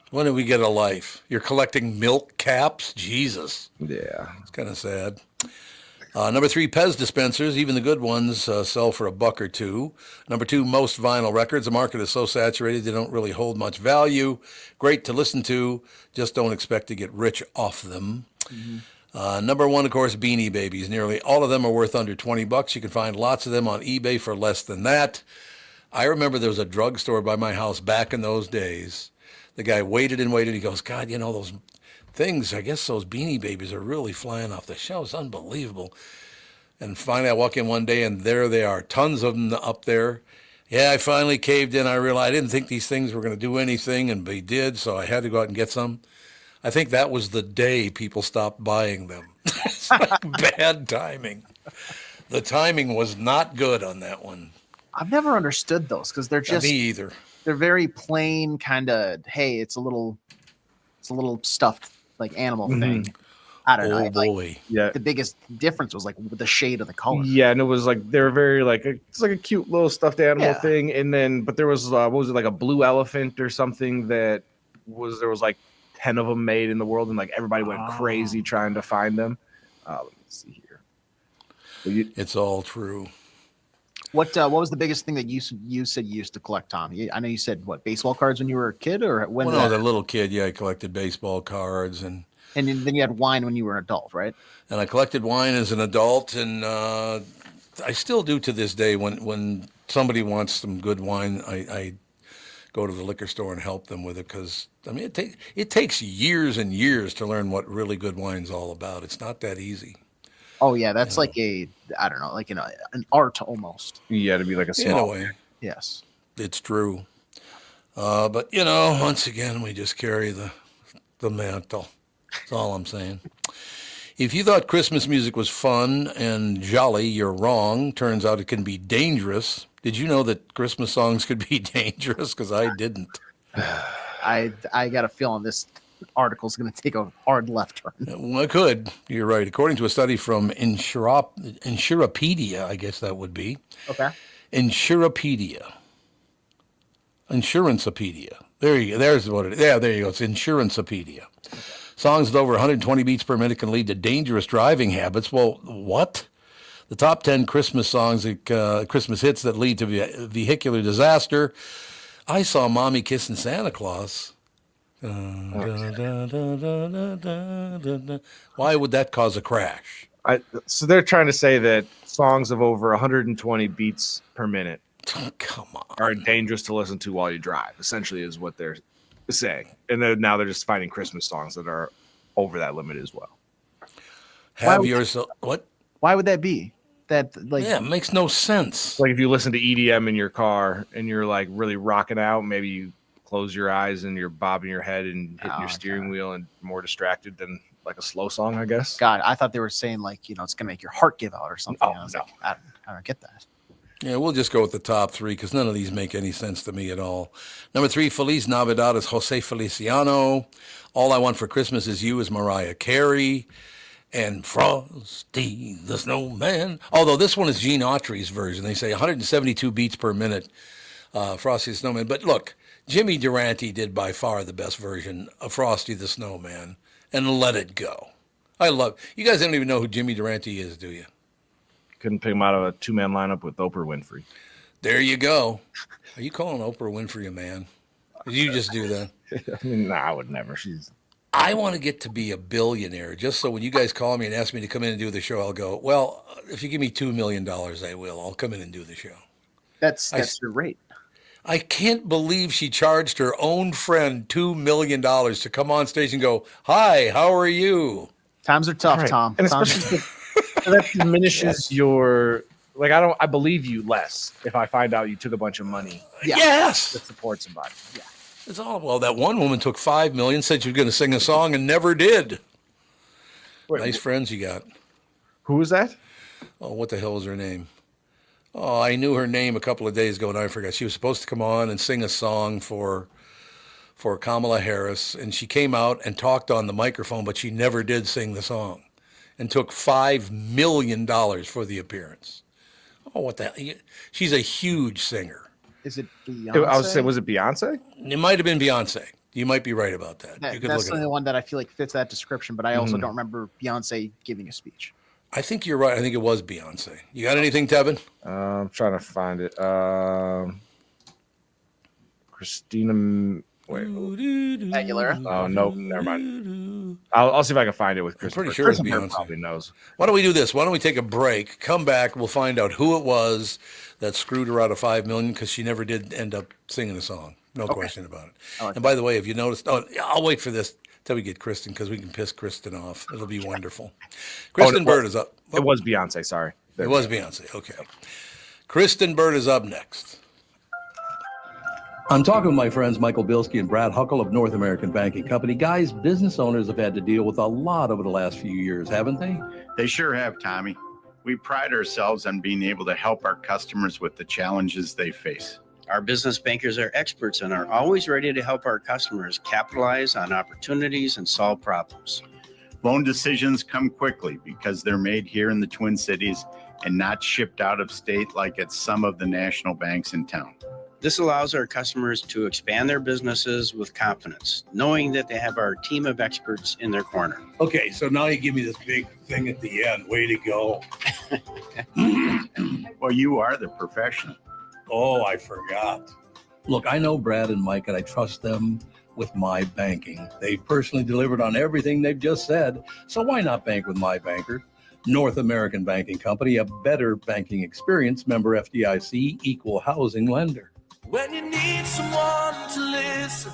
When did we get a life? You're collecting milk caps? Jesus. Yeah. It's kind of sad. Number 3, Pez dispensers. Even the good ones sell for $1 or $2. Number 2, most vinyl records. The market is so saturated they don't really hold much value. Great to listen to. Just don't expect to get rich off them. Mm-hmm. Number 1, of course, Beanie Babies. Nearly all of them are worth under $20. You can find lots of them on eBay for less than that. I remember there was a drugstore by my house back in those days. The guy waited and waited. He goes, "God, those things, I guess those Beanie Babies are really flying off the shelves. Unbelievable." And finally, I walk in one day, and there they are. Tons of them up there. Yeah, I finally caved in. I realized I didn't think these things were going to do anything, and they did, so I had to go out and get some. I think that was the day people stopped buying them. It's like bad timing. The timing was not good on that one. I've never understood those because they're just me either. They're very plain, kind of. Hey, it's a little stuffed animal thing. I don't know. Oh boy! Yeah. The biggest difference was the shade of the color. Yeah, and it was they were very it's like a cute little stuffed animal thing, and then but there was what was it, like a blue elephant or something there was 10 of them made in the world, and everybody went crazy trying to find them. Let me see here. It's all true. What was the biggest thing that you said you used to collect, Tom? I know you said baseball cards when you were a kid, or when? When I was a little kid, I collected baseball cards, and then you had wine when you were an adult, right? And I collected wine as an adult, and I still do to this day. When somebody wants some good wine, I go to the liquor store and help them with it, because I mean it takes years and years to learn what really good wine's all about. It's not that easy. Oh yeah, that's like an art almost. Yeah, to be like a small. In a way. Yes, it's true. But once again, we just carry the mantle. That's all I'm saying. If you thought Christmas music was fun and jolly, you're wrong. Turns out it can be dangerous. Did you know that Christmas songs could be dangerous? Because I didn't. I got a feeling this article's going to take a hard left turn. Well, it could. You're right. According to a study from Insuropedia, I guess that would be. Okay. Insuropedia. There you go. There's what it is. Yeah, there you go. It's Insurancepedia. Songs with over 120 beats per minute can lead to dangerous driving habits. Well, what? The top 10 Christmas songs, Christmas hits that lead to vehicular disaster. I saw Mommy Kissing Santa Claus. Why would that cause a crash? So they're trying to say that songs of over 120 beats per minute are dangerous to listen to while you drive, essentially is what they're saying. And then now they're just finding Christmas songs that are over that limit as well. What? Why would that be? It makes no sense. Like if you listen to EDM in your car and you're like really rocking out, maybe you close your eyes and you're bobbing your head and hitting your steering wheel and more distracted than like a slow song, I guess. God, I thought they were saying it's gonna make your heart give out or something. Oh, I was like, I don't get that. Yeah, we'll just go with the top three because none of these make any sense to me at all. Number 3, Feliz Navidad is Jose Feliciano. All I Want for Christmas Is You is Mariah Carey. And Frosty the Snowman. Although this one is Gene Autry's version. They say 172 beats per minute, Frosty the Snowman. But look, Jimmy Durante did by far the best version of Frosty the Snowman. And Let It Go. You guys don't even know who Jimmy Durante is, do you? Couldn't pick him out of a two-man lineup with Oprah Winfrey. There you go. Are you calling Oprah Winfrey a man? Did you just do that? I mean, I would never. I want to get to be a billionaire just so when you guys call me and ask me to come in and do the show, I'll go, well, if you give me $2 million, I will. I'll come in and do the show. That's your rate. I can't believe she charged her own friend $2 million to come on stage and go, hi, how are you? Times are tough, Right. Tom. And especially that diminishes your I believe you less if I find out you took a bunch of money. Yes. To support somebody. Yeah. It's all that one woman took $5 million, said she was going to sing a song and never did. Nice friends you got. Who was that? Oh, what the hell was her name? Oh, I knew her name a couple of days ago and I forgot. She was supposed to come on and sing a song for Kamala Harris, and she came out and talked on the microphone, but she never did sing the song, and took $5 million for the appearance. Oh, what the hell? She's a huge singer. Is it Beyonce? I was saying, was it Beyonce? It might have been Beyonce. You might be right about that. You could that's look the at only one that I feel like fits that description, but I also Mhm. don't remember Beyonce giving a speech. I think you're right. I think it was Beyonce. You got anything, Tevin? I'm trying to find it. Christina. Wait. Aguilera? Oh, no, never mind. I'll see if I can find it with Kristyn. Pretty sure it's Kristyn Burtt Beyonce. probably knows. Why don't we do this? Why don't we take a break, come back, we'll find out who it was that screwed her out of $5 million because she never did end up singing a song. No question about it. And by the way, if you noticed, I'll wait for this till we get Kristyn because we can piss Kristyn off. It'll be wonderful. Kristyn Burtt is up. It was Beyonce, sorry. It was Beyonce. Okay. Kristyn Burtt is up next. I'm talking with my friends Michael Bilski and Brad Huckle of North American Banking Company. Guys, business owners have had to deal with a lot over the last few years, haven't they? They sure have, Tommy. We pride ourselves on being able to help our customers with the challenges they face. Our business bankers are experts and are always ready to help our customers capitalize on opportunities and solve problems. Loan decisions come quickly because they're made here in the Twin Cities and not shipped out of state like at some of the national banks in town. This allows our customers to expand their businesses with confidence, knowing that they have our team of experts in their corner. Okay, so now you give me this big thing at the end. Way to go. Well, you are the professional. Oh, I forgot. Look, I know Brad and Mike, and I trust them with my banking. They've personally delivered on everything they've just said. So why not bank with my banker? North American Banking Company, a better banking experience, member FDIC, equal housing lender. When you need someone to listen,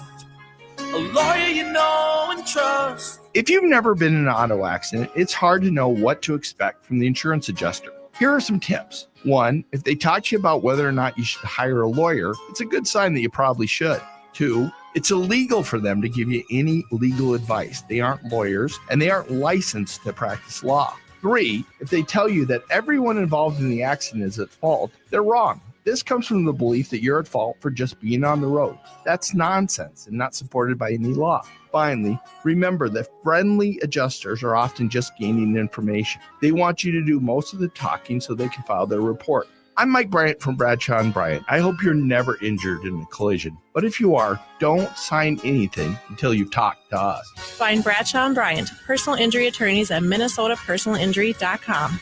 a lawyer you know and trust. If you've never been in an auto accident, it's hard to know what to expect from the insurance adjuster. Here are some tips. 1, if they talk to you about whether or not you should hire a lawyer, it's a good sign that you probably should. 2, it's illegal for them to give you any legal advice. They aren't lawyers and they aren't licensed to practice law. 3, if they tell you that everyone involved in the accident is at fault, they're wrong. This comes from the belief that you're at fault for just being on the road. That's nonsense and not supported by any law. Finally, remember that friendly adjusters are often just gaining information. They want you to do most of the talking so they can file their report. I'm Mike Bryant from Bradshaw & Bryant. I hope you're never injured in a collision. But if you are, don't sign anything until you've talked to us. Find Bradshaw & Bryant, personal injury attorneys at minnesotapersonalinjury.com.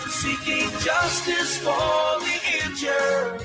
Seeking justice for the injured.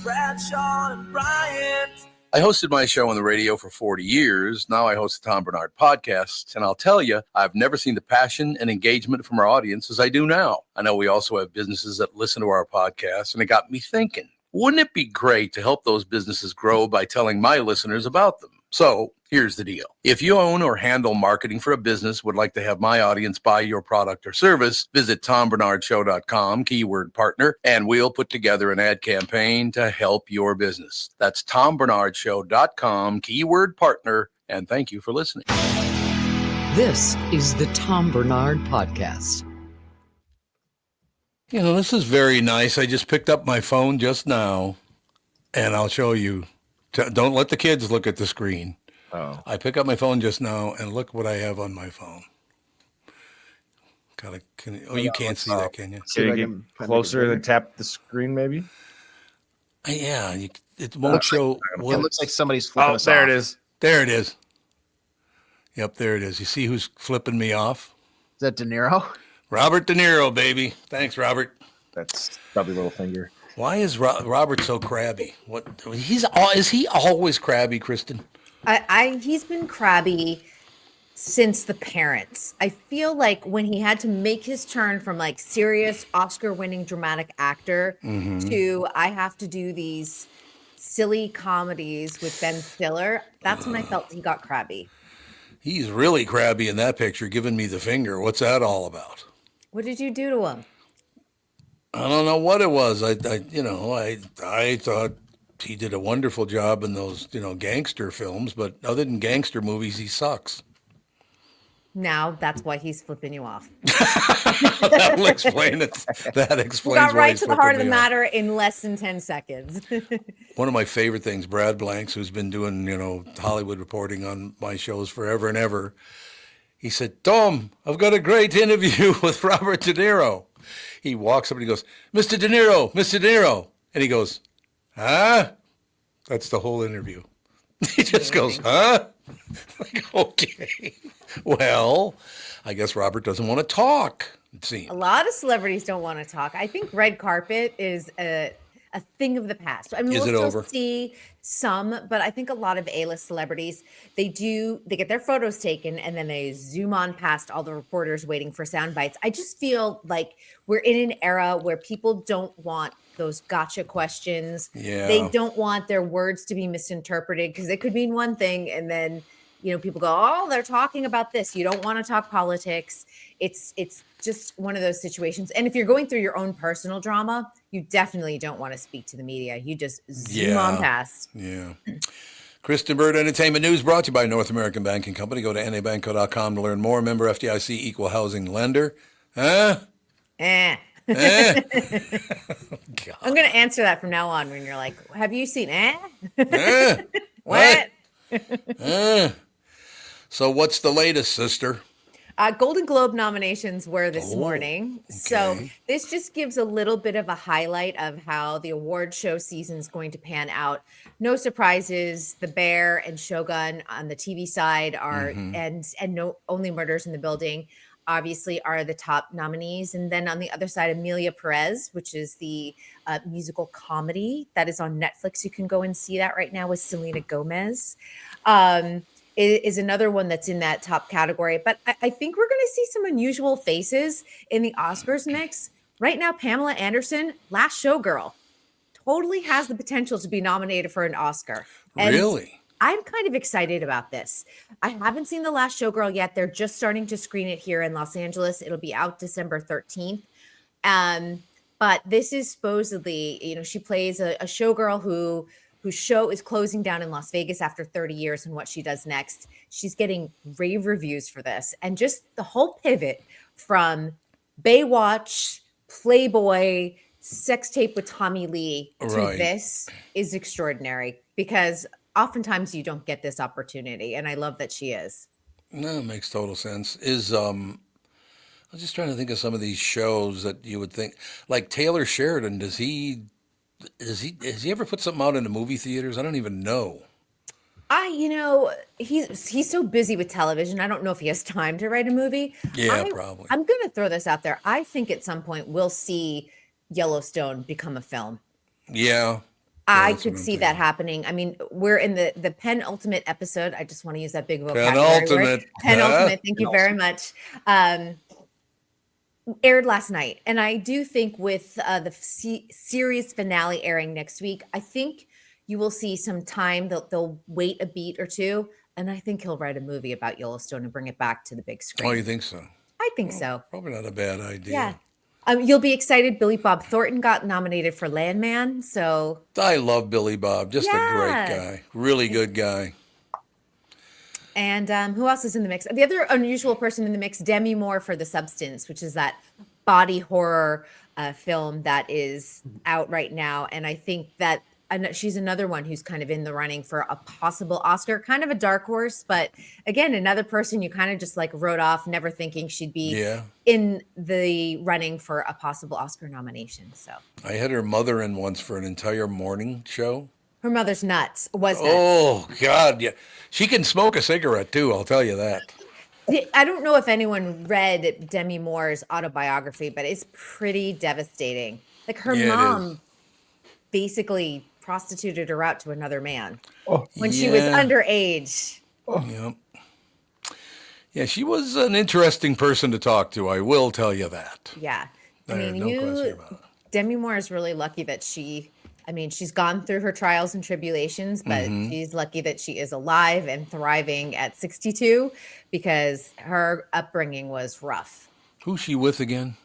Bradshaw and Bryant. I hosted my show on the radio for 40 years. Now I host the Tom Barnard Podcast. And I'll tell you, I've never seen the passion and engagement from our audience as I do now. I know we also have businesses that listen to our podcast, and it got me thinking, wouldn't it be great to help those businesses grow by telling my listeners about them? So here's the deal. If you own or handle marketing for a business, would like to have my audience buy your product or service, visit TomBarnardShow.com, keyword partner, and we'll put together an ad campaign to help your business. That's TomBarnardShow.com, keyword partner, and thank you for listening. This is the Tom Barnard Podcast. You know, this is very nice. I just picked up my phone just now, and I'll show you. Don't let the kids look at the screen. Oh. I pick up my phone just now, and look what I have on my phone. You can't see that, can you? Can you get closer and tap the screen, maybe? Yeah, it won't show. It looks like somebody's flipping us there off. it is. There it is. Yep, there it is. You see who's flipping me off? Is that De Niro? Robert De Niro, baby. Thanks, Robert. That's probably little finger. Why is Robert so crabby? Is he always crabby, Kristyn? He's been crabby since The Parents. I feel like when he had to make his turn from like serious Oscar-winning dramatic actor to I have to do these silly comedies with Ben Stiller, that's when I felt he got crabby. He's really crabby in that picture, giving me the finger. What's that all about? What did you do to him? I don't know what it was. I thought he did a wonderful job in those, gangster films, but other than gangster movies, he sucks. Now that's why he's flipping you off. That'll explain it. That explains got why right he's to the heart of the flipping me off. matter in less than 10 seconds. One of my favorite things, Brad Blanks, who's been doing, Hollywood reporting on my shows forever and ever, he said, Tom, I've got a great interview with Robert De Niro. He walks up and he goes, Mr. De Niro, Mr. De Niro. And he goes, huh? That's the whole interview. He just goes, huh? Like, okay. Well, I guess Robert doesn't want to talk, it seems. A lot of celebrities don't want to talk. I think red carpet is a thing of the past. I mean, Is we'll it still over? see some, but I think a lot of A-list celebrities, they get their photos taken and then they zoom on past all the reporters waiting for sound bites. I just feel like we're in an era where people don't want those gotcha questions. Yeah. They don't want their words to be misinterpreted because it could mean one thing and then people go, oh, they're talking about this. You don't want to talk politics. It's just one of those situations. And if you're going through your own personal drama, you definitely don't want to speak to the media. You just zoom on past. Yeah. Kristyn Burtt Entertainment News brought to you by North American Banking Company. Go to nabanco.com to learn more. Member FDIC, equal housing lender. Huh? I'm going to answer that from now on when you're like, have you seen What? So what's the latest, sister? Golden Globe nominations were this morning. okay. So this just gives a little bit of a highlight of how the award show season is going to pan out. No surprises. The Bear and Shogun on the TV side are, and no Only Murders in the Building obviously are the top nominees. And then on the other side, Amelia Perez, which is the musical comedy that is on Netflix. You can go and see that right now with Selena Gomez. Is another one that's in that top category. But I think we're going to see some unusual faces in the Oscars mix. Right now, Pamela Anderson, Last Showgirl, totally has the potential to be nominated for an Oscar. And really? I'm kind of excited about this. I haven't seen The Last Showgirl yet. They're just starting to screen it here in Los Angeles. It'll be out December 13th. But this is supposedly, she plays a showgirl whose show is closing down in Las Vegas after 30 years, and what she does next. She's getting rave reviews for this. And just the whole pivot from Baywatch, Playboy, sex tape with Tommy Lee to this is extraordinary, because oftentimes you don't get this opportunity. And I love that she is. No, it makes total sense. I'm just trying to think of some of these shows that you would think, like Taylor Sheridan, has he ever put something out in the movie theaters? I don't even know. He's so busy with television. I don't know if he has time to write a movie. Yeah, probably. I'm going to throw this out there. I think at some point we'll see Yellowstone become a film. Yeah. I could see that happening. I mean, we're in the penultimate episode. I just want to use that big vocabulary word. Penultimate. Thank you very much. Aired last night. And I do think with the series finale airing next week, I think you will see some time. They'll wait a beat or two. And I think he'll write a movie about Yellowstone and bring it back to the big screen. Oh, you think so? I think so. Probably not a bad idea. Yeah. You'll be excited. Billy Bob Thornton got nominated for Landman. So I love Billy Bob. Just a great guy. Really good guy. And who else is in the mix? The other unusual person in the mix, Demi Moore for The Substance, which is that body horror film that is out right now. And I think that she's another one who's kind of in the running for a possible Oscar, kind of a dark horse. But again, another person you kind of just like wrote off, never thinking she'd be in the running for a possible Oscar nomination. So I had her mother in once for an entire morning show. Her mother's nuts. Oh, God. Yeah. She can smoke a cigarette, too. I'll tell you that. I don't know if anyone read Demi Moore's autobiography, but it's pretty devastating. Like her mom basically prostituted her out to another man when she was underage. Yeah. Yeah, she was an interesting person to talk to. I will tell you that. Yeah. No question about it. Demi Moore is really lucky that she's gone through her trials and tribulations, but she's lucky that she is alive and thriving at 62, because her upbringing was rough. Who's she with again?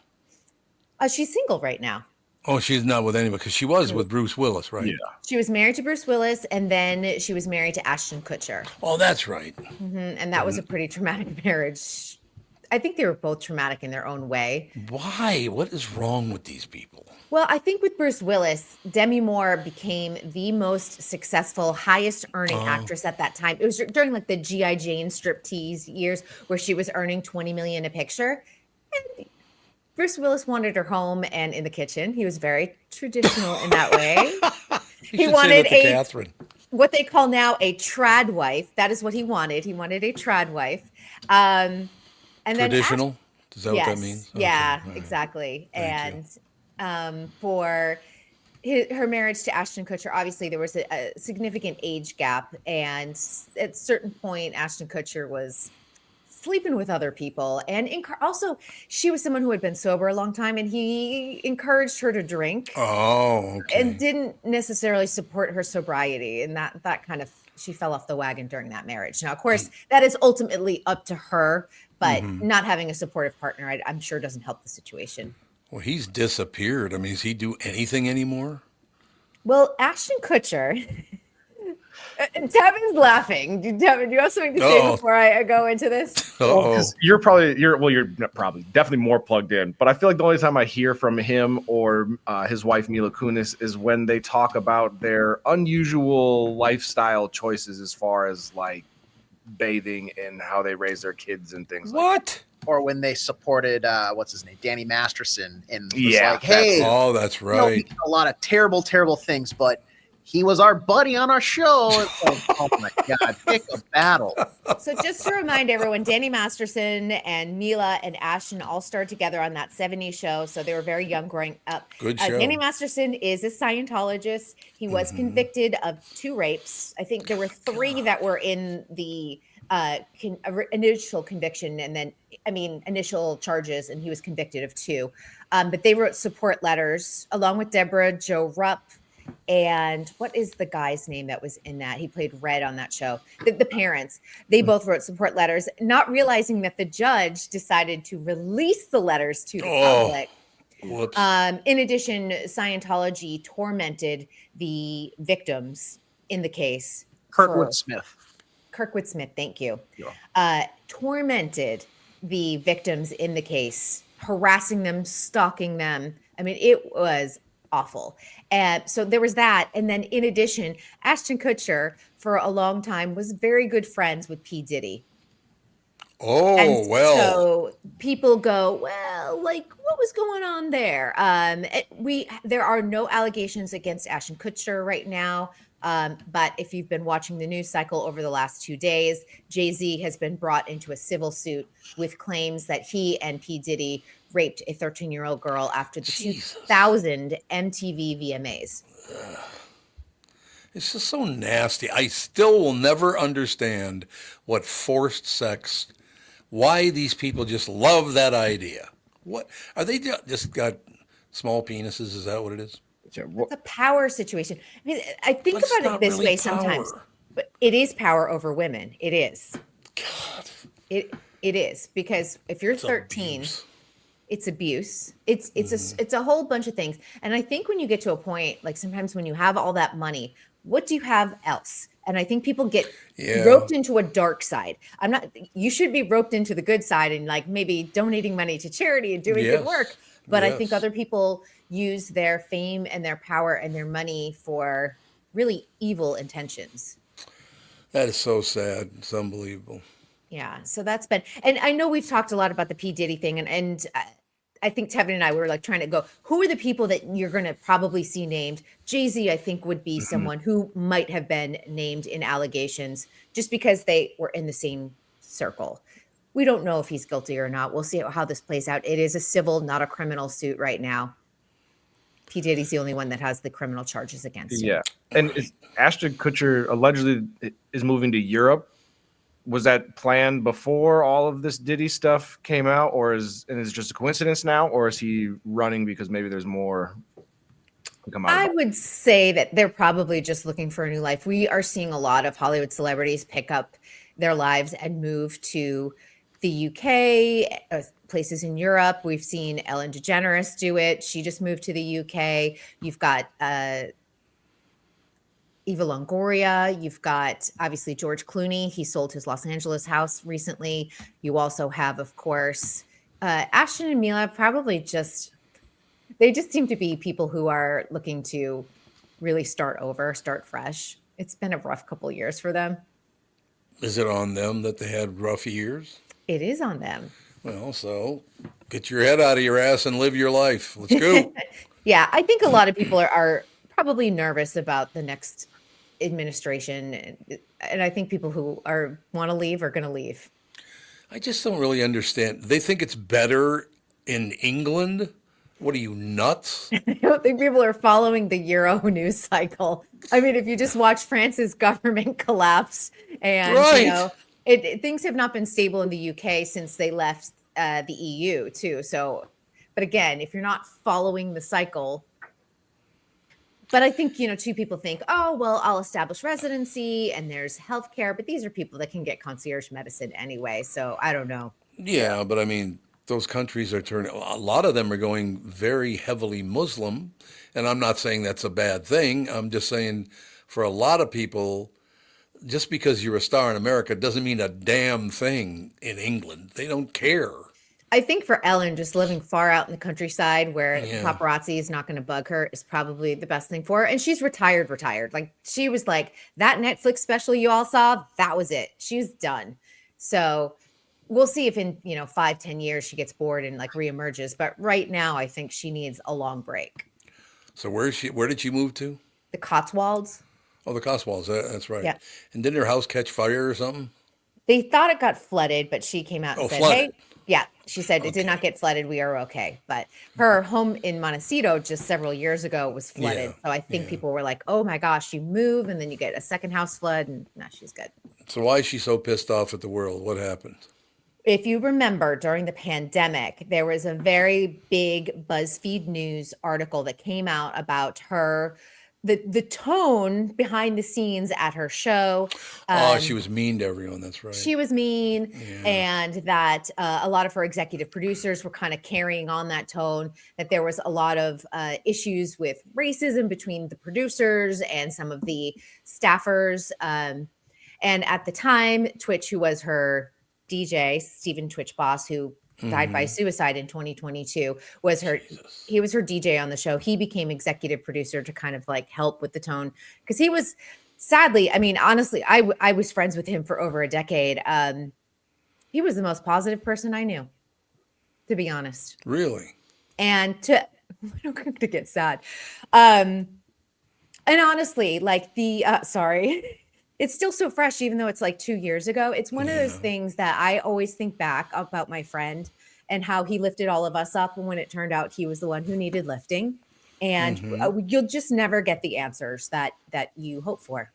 She's single right now. Oh, she's not with anybody, because she was with Bruce Willis, right? Yeah. She was married to Bruce Willis, and then she was married to Ashton Kutcher. Oh, that's right. And that was a pretty traumatic marriage. I think they were both traumatic in their own way. Why? What is wrong with these people? Well, I think with Bruce Willis, Demi Moore became the most successful, highest earning actress at that time. It was during like the G.I. Jane striptease years where she was earning $20 million a picture. And Bruce Willis wanted her home and in the kitchen. He was very traditional in that way. He wanted what they call now a trad wife. That is what he wanted. He wanted a trad wife. And traditional? Is that what that means? Yeah, okay. exactly. Thank And for her marriage to Ashton Kutcher, obviously there was a significant age gap. And at a certain point, Ashton Kutcher was sleeping with other people. And also, she was someone who had been sober a long time, and he encouraged her to drink. Oh, okay. And didn't necessarily support her sobriety. And that kind of, she fell off the wagon during that marriage. Now, of course, that is ultimately up to her, but not having a supportive partner, I'm sure, doesn't help the situation. Well, he's disappeared. I mean, does he do anything anymore? Well, Ashton Kutcher... Tevin's laughing. Tevin, do you have something to say before I go into this? Well, you're definitely more plugged in. But I feel like the only time I hear from him or his wife Mila Kunis is when they talk about their unusual lifestyle choices as far as like bathing and how they raise their kids and things. Like that. Or when they supported what's his name, Danny Masterson, and was like, "Hey, that's right." A lot of terrible things, but he was our buddy on our show. It's like, oh my God, pick a battle. So just to remind everyone, Danny Masterson and Mila and Ashton all starred together on that 70s show. So they were very young growing up. Good show. Danny Masterson is a Scientologist. He was convicted of 2 rapes. I think there were 3 that were in the initial conviction and then, initial charges, and he was convicted of 2. But they wrote support letters along with Deborah Jo Rupp. And what is the guy's name that was in that? He played Red on that show. The parents, they both wrote support letters, not realizing that the judge decided to release the letters to the public. Whoops. In addition, Scientology tormented the victims in the case. Kirkwood Smith, thank you. Tormented the victims in the case, harassing them, stalking them. It was awful. And so there was that. And then in addition, Ashton Kutcher for a long time was very good friends with P. Diddy. Oh, well. So people go, well, like, what was going on there? There are no allegations against Ashton Kutcher right now. But if you've been watching the news cycle over the last 2 days, Jay-Z has been brought into a civil suit with claims that he and P. Diddy raped a 13-year-old girl after the 2000 MTV VMAs. It's just so nasty. I still will never understand what forced sex, why these people just love that idea. What are they just got small penises? Is that what it is? It's a power situation. I think about it this way sometimes, but it is power over women. It is. God. It is, because if you're 13, abuse. It's abuse. It's a whole bunch of things. And I think when you get to a point, like sometimes when you have all that money, what do you have else? And I think people get roped into a dark side. You should be roped into the good side and like maybe donating money to charity and doing good work. But I think other people use their fame and their power and their money for really evil intentions. That is so sad. It's unbelievable. Yeah. So that's been, and I know we've talked a lot about the P. Diddy thing, and I think Tevin and I were like trying to go, who are the people that you're going to probably see named? Jay-Z, I think, would be someone who might have been named in allegations just because they were in the same circle. We don't know if he's guilty or not. We'll see how this plays out. It is a civil, not a criminal suit right now. P. Diddy's the only one that has the criminal charges against him. Yeah. And Ashton Kutcher allegedly is moving to Europe. Was that planned before all of this Diddy stuff came out, or is it just a coincidence now, or is he running because maybe there's more to come out? I would say that they're probably just looking for a new life. We are seeing a lot of Hollywood celebrities pick up their lives and move to the UK, places in Europe. We've seen Ellen DeGeneres do it. She just moved to the UK. You've got Eva Longoria. You've got obviously George Clooney. He sold his Los Angeles house recently. You also have, of course, Ashton and Mila. Probably they just seem to be people who are looking to really start over, start fresh. It's been a rough couple of years for them. Is it on them that they had rough years? It is on them. Well, so get your head out of your ass and live your life. Let's go. Yeah, I think a lot of people are probably nervous about the next administration, and I think people who want to leave are going to leave. I just don't really understand. They think it's better in England. What are you, nuts? I don't think people are following the Euro news cycle. I mean, if you just watch France's government collapse, and things have not been stable in the UK since they left the EU too. So, but again, if you're not following the cycle. But I think, two people think, oh, well, I'll establish residency and there's healthcare. But these are people that can get concierge medicine anyway. So I don't know. Yeah, but I mean, those countries are turning, a lot of them are going very heavily Muslim. And I'm not saying that's a bad thing. I'm just saying for a lot of people, just because you're a star in America doesn't mean a damn thing in England. They don't care. I think for Ellen, just living far out in the countryside where paparazzi is not going to bug her is probably the best thing for her. And she's retired. Like she was like, that Netflix special you all saw, that was it. She's done. So we'll see if in 5-10 years she gets bored and like reemerges. But right now, I think she needs a long break. So where did she move to? the Cotswolds. Oh, the Cotswolds. That's right. Yeah. And didn't her house catch fire or something? They thought it got flooded, but she came out and said, flooded. hey, yeah, she said it did not get flooded. We are okay. But her home in Montecito just several years ago was flooded. Yeah, So I think people were like, oh my gosh, you move and then you get a second house flood. And no, she's good. So why is she so pissed off at the world? What happened? If you remember, during the pandemic, there was a very big BuzzFeed News article that came out about her, the tone behind the scenes at her show. She was mean to everyone. That's right. She was mean, and that a lot of her executive producers were kind of carrying on that tone, that there was a lot of issues with racism between the producers and some of the staffers. And at the time, Twitch, who was her DJ, Stephen Twitch Boss, who died by suicide in 2022, he was her DJ on the show. He became executive producer to kind of like help with the tone, because he was, sadly, I mean, honestly, I was friends with him for over a decade. He was the most positive person I knew, to be honest. Really? And to get sad. And honestly, like sorry. It's still so fresh, even though it's like 2 years ago. It's one of those things that I always think back about my friend and how he lifted all of us up. And when it turned out he was the one who needed lifting, and you'll just never get the answers that you hope for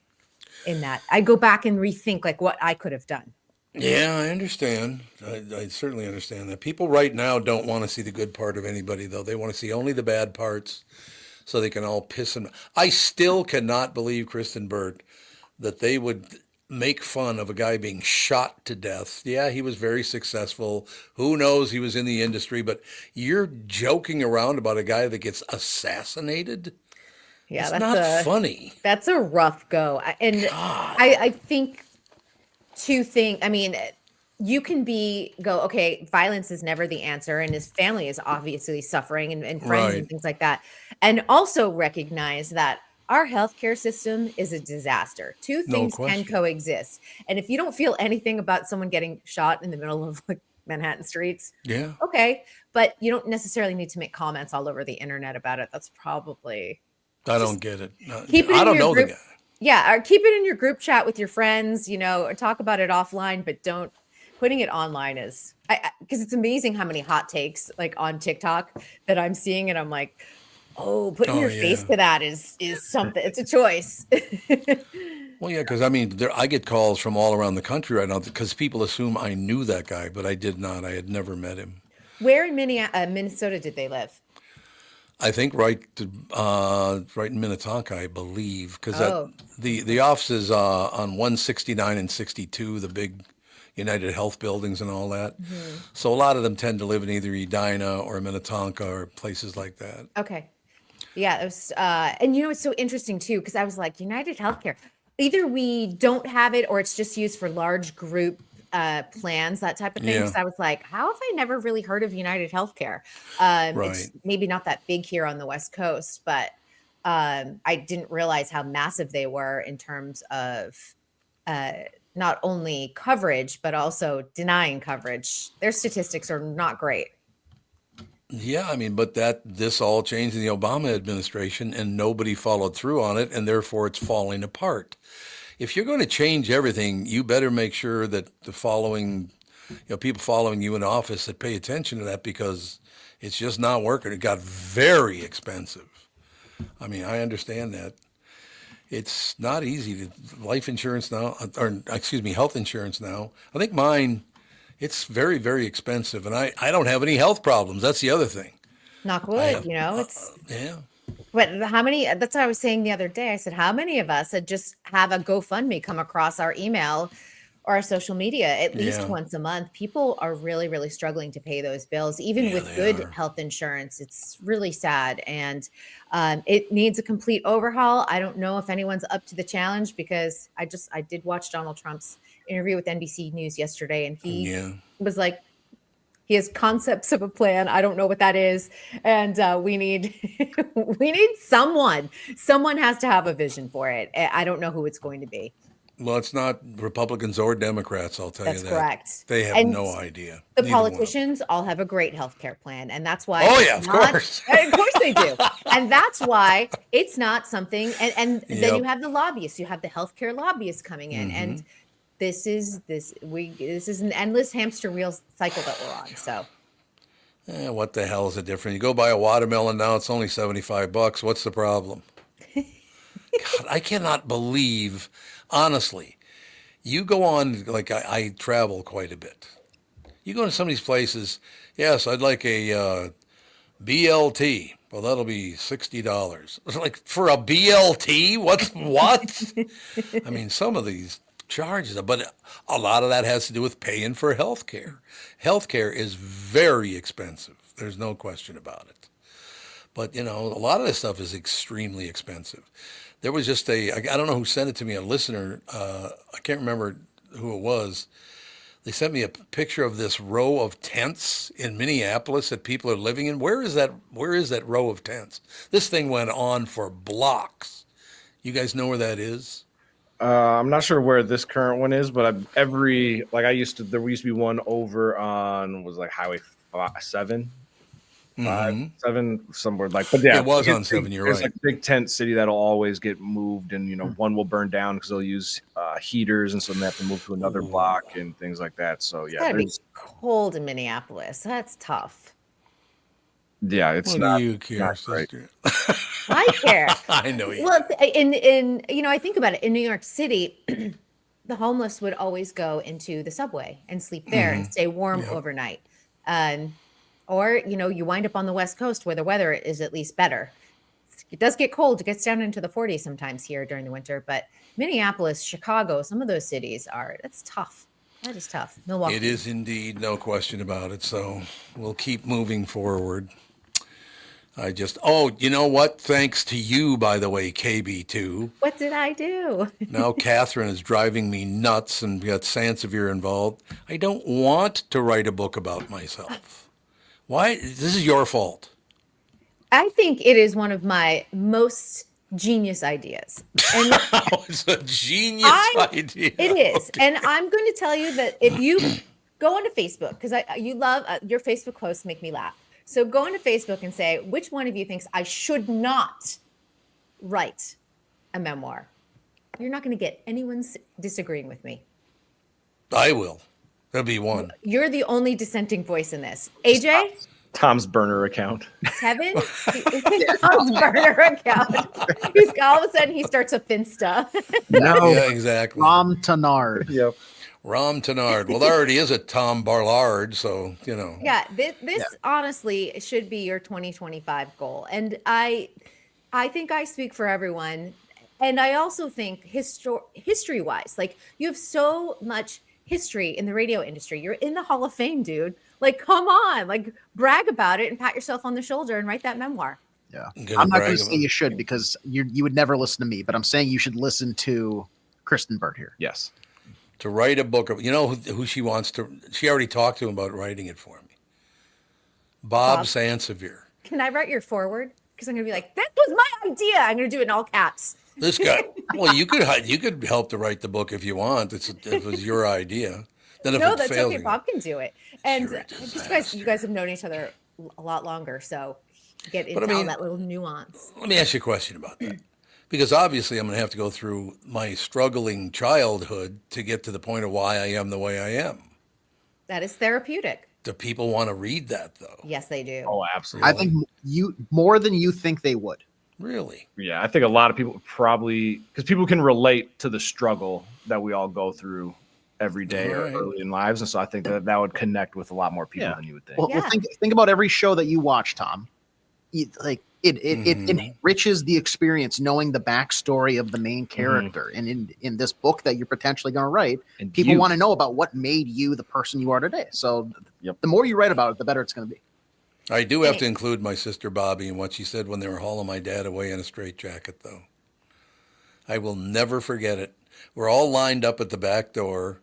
in that. I go back and rethink like what I could have done. Yeah, I understand. I certainly understand that. People right now don't want to see the good part of anybody, though. They want to see only the bad parts so they can all piss them. I still cannot believe, Kristyn Burtt, that they would make fun of a guy being shot to death. Yeah, he was very successful. Who knows? He was in the industry, but you're joking around about a guy that gets assassinated? Yeah, it's that's not funny. That's a rough go. And I think I mean, you can go, okay, violence is never the answer, and his family is obviously suffering, and friends and things like that. And also recognize that our healthcare system is a disaster. Two things can coexist. And if you don't feel anything about someone getting shot in the middle of like Manhattan streets, okay, but you don't necessarily need to make comments all over the internet about it. That's probably I don't get it. I don't know the guy. Yeah, or keep it in your group chat with your friends, or talk about it offline, but don't putting it online is because it's amazing how many hot takes like on TikTok that I'm seeing, and I'm like, oh, putting your face to that is something. It's a choice. Well, yeah, because I mean, I get calls from all around the country right now because people assume I knew that guy, but I did not. I had never met him. Where in Minnesota did they live? I think right in Minnetonka, I believe, because the office is on 169 and 62, the big United Health buildings and all that. So a lot of them tend to live in either Edina or Minnetonka or places like that. Okay. Yeah, it was, and it's so interesting too, because I was like, United Healthcare, either we don't have it or it's just used for large group plans, that type of thing. Because I was like, how have I never really heard of United Healthcare? It's maybe not that big here on the West Coast, but I didn't realize how massive they were in terms of not only coverage, but also denying coverage. Their statistics are not great. Yeah, I mean, but this all changed in the Obama administration, and nobody followed through on it, and therefore it's falling apart. If you're going to change everything, you better make sure that the following, people following you in office that pay attention to that, because it's just not working. It got very expensive. I mean, I understand that. It's not easy life insurance now, health insurance now. I think mine, it's very, very expensive, and I don't have any health problems. That's the other thing. Knock wood, it's yeah. But how many? That's what I was saying the other day. I said, how many of us just have a GoFundMe come across our email or our social media at least once a month? People are really, really struggling to pay those bills, even with good health insurance. It's really sad, and it needs a complete overhaul. I don't know if anyone's up to the challenge, because I did watch Donald Trump's interview with NBC News yesterday, and he was like, he has concepts of a plan. I don't know what that is. And we need someone. Someone has to have a vision for it. I don't know who it's going to be. Well, it's not Republicans or Democrats, I'll tell you that. That's correct. They have And no idea. The Neither one of them. politicians all have a great health care plan, and that's why. Oh, yeah, of course. Of course they do. And that's why it's not something. And then Yep. you have the lobbyists. You have the healthcare lobbyists coming in, and Mm-hmm. this is an endless hamster wheel cycle that we're on. So. What the hell is the difference? You go buy a watermelon now, it's only $75. What's the problem? God, I cannot believe, honestly, you go on, like I travel quite a bit. You go to some of these places, yes, I'd like a BLT. Well, that'll be $60. It's like, for a BLT? What? I mean, some of these charges, but a lot of that has to do with paying for health care. Health care is very expensive. There's no question about it. But, a lot of this stuff is extremely expensive. There was just I don't know who sent it to me, a listener. I can't remember who it was. They sent me a picture of this row of tents in Minneapolis that people are living in. Where is that row of tents? This thing went on for blocks. You guys know where that is? I'm not sure where this current one is, but there used to be one over on Highway 7, 7 somewhere but yeah, it was on 7. You're there's right. a big tent city that'll always get moved, and one will burn down because they'll use heaters, and so they have to move to another block and things like that. So It's yeah, gotta be cold in Minneapolis. That's tough. yeah, it's What not. do you care, not great. sister? I care. I know you. Well, in I think about it. In New York City, the homeless would always go into the subway and sleep there and stay warm overnight. Or you wind up on the West Coast where the weather is at least better. It does get cold. It gets down into the 40s sometimes here during the winter. But Minneapolis, Chicago, some of those cities that's tough. That is tough. Milwaukee. It is indeed, no question about it. So we'll keep moving forward. You know what? Thanks to you, by the way, KB2. What did I do? Now Catherine is driving me nuts and got Sansevere involved. I don't want to write a book about myself. Why? This is your fault. I think it is one of my most genius ideas. And It's a genius idea. It is. And I'm going to tell you that if you go onto Facebook, because you love your Facebook posts make me laugh. So go onto Facebook and say, which one of you thinks I should not write a memoir? You're not going to get anyone disagreeing with me. I will. There'll be one. You're the only dissenting voice in this. AJ? Tom's burner account. Kevin? Tom's burner account. All of a sudden he starts a Finsta. No. Yeah, exactly. Rom Tenard. Yep. Rom Tenard. Well, there already is a Tom Barnard, so, Yeah, this honestly should be your 2025 goal. And I think I speak for everyone. And I also think history-wise, like you have so much history in the radio industry. You're in the Hall of Fame, dude. Like, come on, like brag about it and pat yourself on the shoulder and write that memoir. Yeah. I'm not going to say you should because you would never listen to me, but I'm saying you should listen to Kristyn Burtt here. Yes. To write a book of, who she wants to, she already talked to him about writing it for me. Bob Sansevere. Can I write your foreword? Because I'm going to be like, that was my idea. I'm going to do it in all caps. This guy, well, you could help to write the book if you want. It was your idea. Then if No, it that's fails, okay. Bob can do it. And you guys have known each other a lot longer, so you get into all that little nuance. Let me ask you a question about that. Because obviously I'm going to have to go through my struggling childhood to get to the point of why I am the way I am. That is therapeutic. Do people want to read that, though? Yes, they do. Oh, absolutely. I think more than you think they would. Really? Yeah, I think a lot of people probably, because people can relate to the struggle that we all go through every day or early in lives. And so I think that would connect with a lot more people than you would think. Well, think about every show that you watch, Tom. It enriches the experience knowing the backstory of the main character. And in this book that you're potentially going to write, and people want to know about what made you the person you are today. So the more you write about it, the better it's going to be. I do have to include my sister Bobby and what she said when they were hauling my dad away in a straitjacket, though. I will never forget it. We're all lined up at the back door.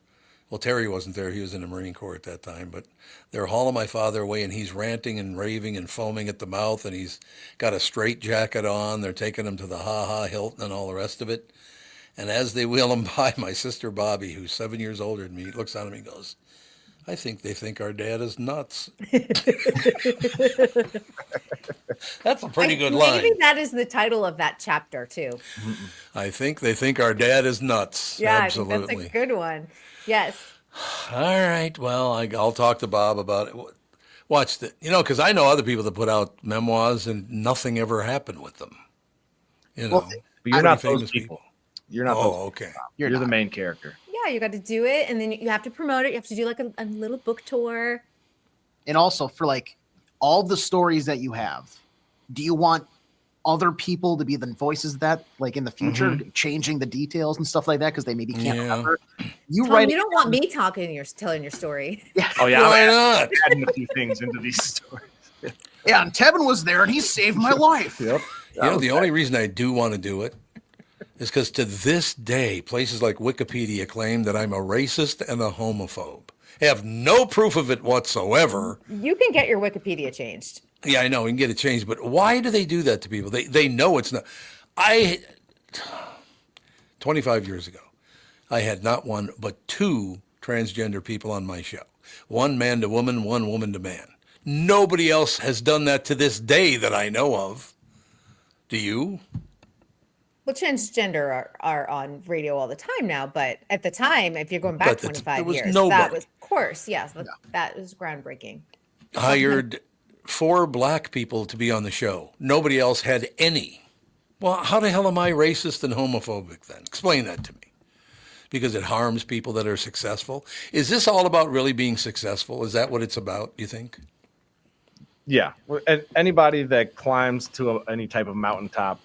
Well, Terry wasn't there. He was in the Marine Corps at that time. But they're hauling my father away, and he's ranting and raving and foaming at the mouth, and he's got a straitjacket on. They're taking him to the Ha-Ha Hilton and all the rest of it. And as they wheel him by, my sister Bobby, who's 7 years older than me, looks at him and goes, I think they think our dad is nuts. That's a pretty good line. Maybe that is the title of that chapter too. I think they think our dad is nuts. Yeah, Absolutely. I think that's a good one. Yes. All right. Well, I'll talk to Bob about it. Watch the, because I know other people that put out memoirs and nothing ever happened with them. But you're not those people. You're not. Okay. You're the main character. Yeah, you got to do it, and then you have to promote it. You have to do like a little book tour. And also for like all the stories that you have, do you want other people to be the voices of that, like in the future, changing the details and stuff like that because they maybe can't remember? You Tom, you don't want me telling your story. Yeah. Oh yeah. Why not? Adding a few things into these stories. Yeah, and Tevin was there and he saved my life. Yep. The only reason I do want to do it is because to this day, places like Wikipedia claim that I'm a racist and a homophobe. I have no proof of it whatsoever. You can get your Wikipedia changed. Yeah, I know, we can get it changed, but why do they do that to people? They know it's not. 25 years ago, I had not one but two transgender people on my show. One man to woman, one woman to man. Nobody else has done that to this day that I know of. Do you? Well, transgender are on radio all the time now, but at the time, if you're going back 25 years, that was, of course, yes, that was groundbreaking. Hired 4 black people to be on the show. Nobody else had any. Well, how the hell am I racist and homophobic then? Explain that to me. Because it harms people that are successful. Is this all about really being successful? Is that what it's about, you think? Yeah. And anybody that climbs to any type of mountaintop,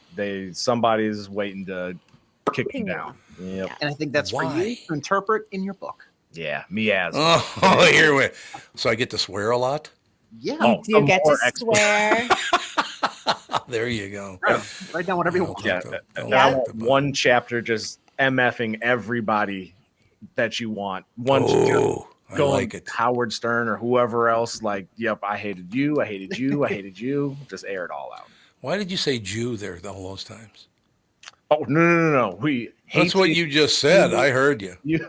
somebody's waiting to kick them down. Yep. And I think that's for you to interpret in your book. Yeah, me as. Oh, here we. So I get to swear a lot? Yeah. You get to swear. There you go. Write down whatever you want. Yeah. I want one chapter just MFing everybody that you want. I like it. Howard Stern or whoever else, like, yep, I hated you, I hated you, I hated you. Just air it all out. Why did you say Jew there all those times? Oh, no. That's what you just said. I heard you. Thank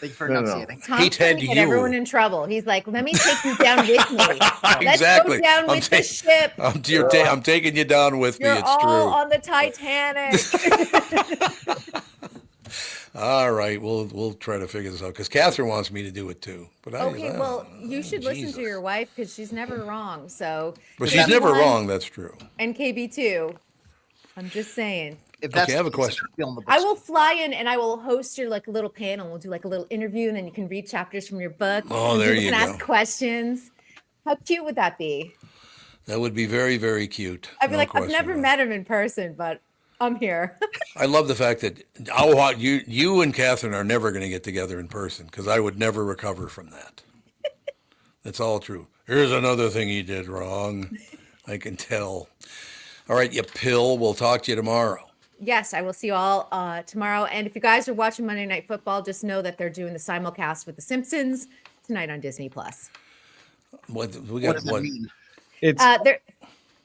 you for enunciating. Tom's trying to get everyone in trouble. He's like, let me take you down with me. Exactly. Let's go down with the ship. I'm taking you down with me. You're It's all true. on the Titanic. All right, we'll try to figure this out because Catherine wants me to do it too. But you should listen to your wife because she's never wrong. So, but she's never wrong. That's true. And KB2. I'm just saying. Okay, I have a question. I will fly in and I will host your like a little panel. We'll do like a little interview and then you can read chapters from your book. Oh, there you go. Ask questions. How cute would that be? That would be very, very cute. I'd be I've never met him in person, but I'm here. I love the fact that you and Catherine are never going to get together in person because I would never recover from that. That's all true. Here's another thing he did wrong. I can tell. All right, you pill. We'll talk to you tomorrow. Yes, I will see you all tomorrow. And if you guys are watching Monday Night Football, just know that they're doing the simulcast with The Simpsons tonight on Disney+. What does that mean?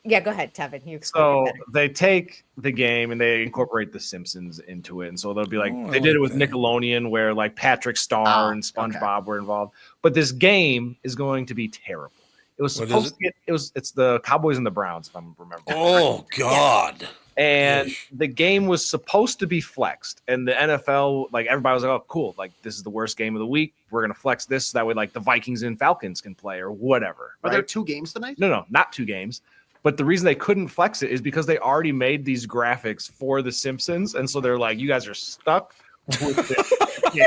Yeah, go ahead, Tevin. You so they take the game and they incorporate The Simpsons into it. And so they'll be like, they did it with Nickelodeon where like Patrick Star and SpongeBob were involved. But this game is going to be terrible. It was supposed to get, it's the Cowboys and the Browns, if I'm remembering. Oh, God. And the game was supposed to be flexed. And the NFL, like everybody was like, oh, cool. Like this is the worst game of the week. We're going to flex this. So that way like the Vikings and Falcons can play or whatever. Are there 2 games tonight? No, not 2 games. But the reason they couldn't flex it is because they already made these graphics for The Simpsons. And so they're like, you guys are stuck with this game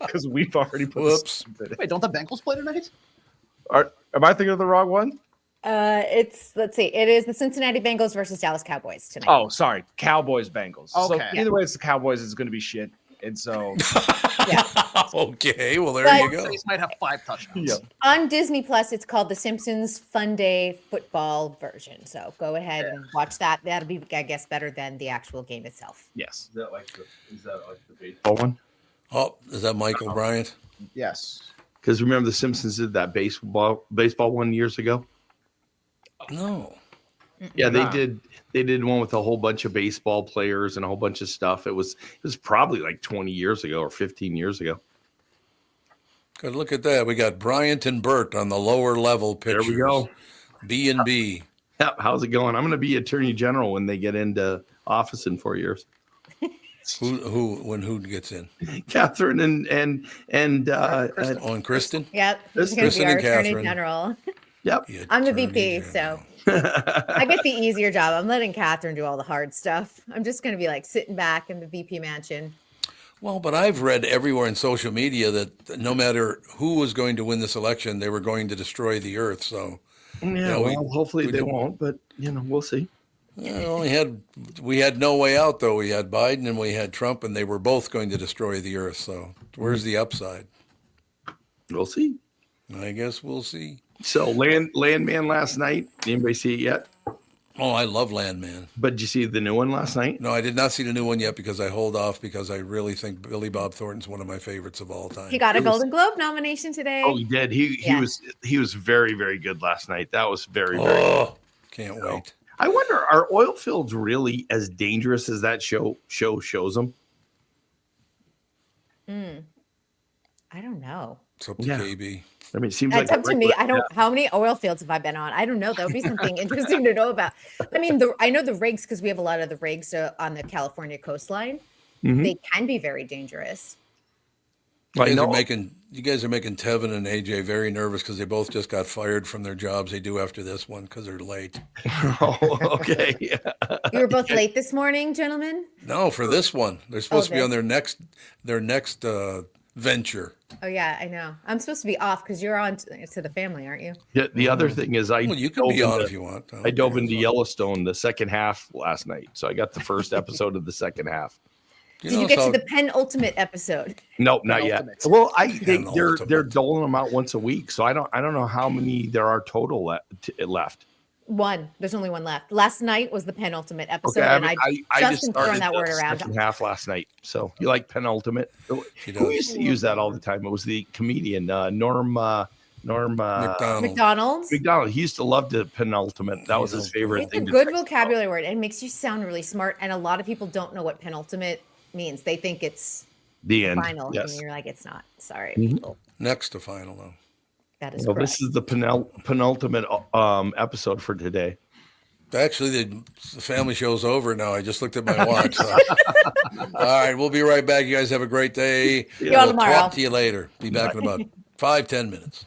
because we've already put Whoops. Wait, don't the Bengals play tonight? Am I thinking of the wrong one? Let's see. It is the Cincinnati Bengals versus Dallas Cowboys tonight. Oh, sorry. Cowboys, Bengals. Okay. So either way, it's the Cowboys. It's going to be shit. And so. Okay. Well, there you go. These might have 5 touchdowns. Yeah. On Disney Plus, it's called The Simpsons Fun Day Football version. So go ahead and watch that. That'll be, I guess, better than the actual game itself. Yes. Is that like the baseball one? Oh, is that Michael Bryant? Yes. Because remember the Simpsons did that baseball one years ago? No. Yeah, they did one with a whole bunch of baseball players and a whole bunch of stuff. It was probably like 20 years ago or 15 years ago. Good, look at that. We got Bryant and Burtt on the lower level pitchers. There we go. B and B. Yeah, how's it going? I'm going to be Attorney General when they get into office in 4 years. Who gets in? Catherine and Kristyn. Yep, Kristyn and Catherine. Attorney General. Yep, I'm the VP, so I get the easier job. I'm letting Catherine do all the hard stuff. I'm just going to be like sitting back in the VP mansion. Well, but I've read everywhere in social media that no matter who was going to win this election, they were going to destroy the earth. So, hopefully they won't, but we'll see. We had no way out, though. We had Biden and we had Trump, and they were both going to destroy the earth. So where's the upside? We'll see. I guess we'll see. So Landman last night. Anybody see it yet? Oh, I love Landman. But did you see the new one last night? No, I did not see the new one yet because I hold off because I really think Billy Bob Thornton's one of my favorites of all time. He got a Golden Globe nomination today. Oh, he did. He was very, very good last night. That was very, very can't wait. I wonder, are oil fields really as dangerous as that show shows them? I don't know. It's up to KB. I mean, it seems That's like up to me. I don't. How many oil fields have I been on? I don't know. That would be something interesting to know about. I mean, I know the rigs because we have a lot of the rigs on the California coastline. Mm-hmm. They can be very dangerous. You guys are making Tevin and AJ very nervous because they both just got fired from their jobs. They do after this one because they're late. Oh, okay. You were both late this morning, gentlemen? No, for this one. They're supposed to be on their next venture. Oh yeah, I know. I'm supposed to be off because you're on to the family, aren't you? Yeah. The other thing is, you can be on if you want. I dove into Yellowstone the second half last night, so I got the first episode of the second half. Did you get to the penultimate episode? Nope, not yet. Well, they're doling them out once a week, so I don't know how many there are total left. One. There's only one left. Last night was the penultimate episode, Okay, and I just been throwing that word around. Second half last night. So you like penultimate? Who used to use that all the time? It was the comedian Norm McDonald. He used to love the penultimate. That was his favorite thing. It's a good vocabulary word. It makes you sound really smart, and a lot of people don't know what penultimate means. They think it's the end. Final, yes. And you're like, it's not. Sorry, people. Next to final, though. That is correct. This is the penultimate episode for today. Actually, the family show's over now. I just looked at my watch. So. All right, we'll be right back. You guys have a great day. See you all tomorrow. Talk to you later. Be back in about 5-10 minutes.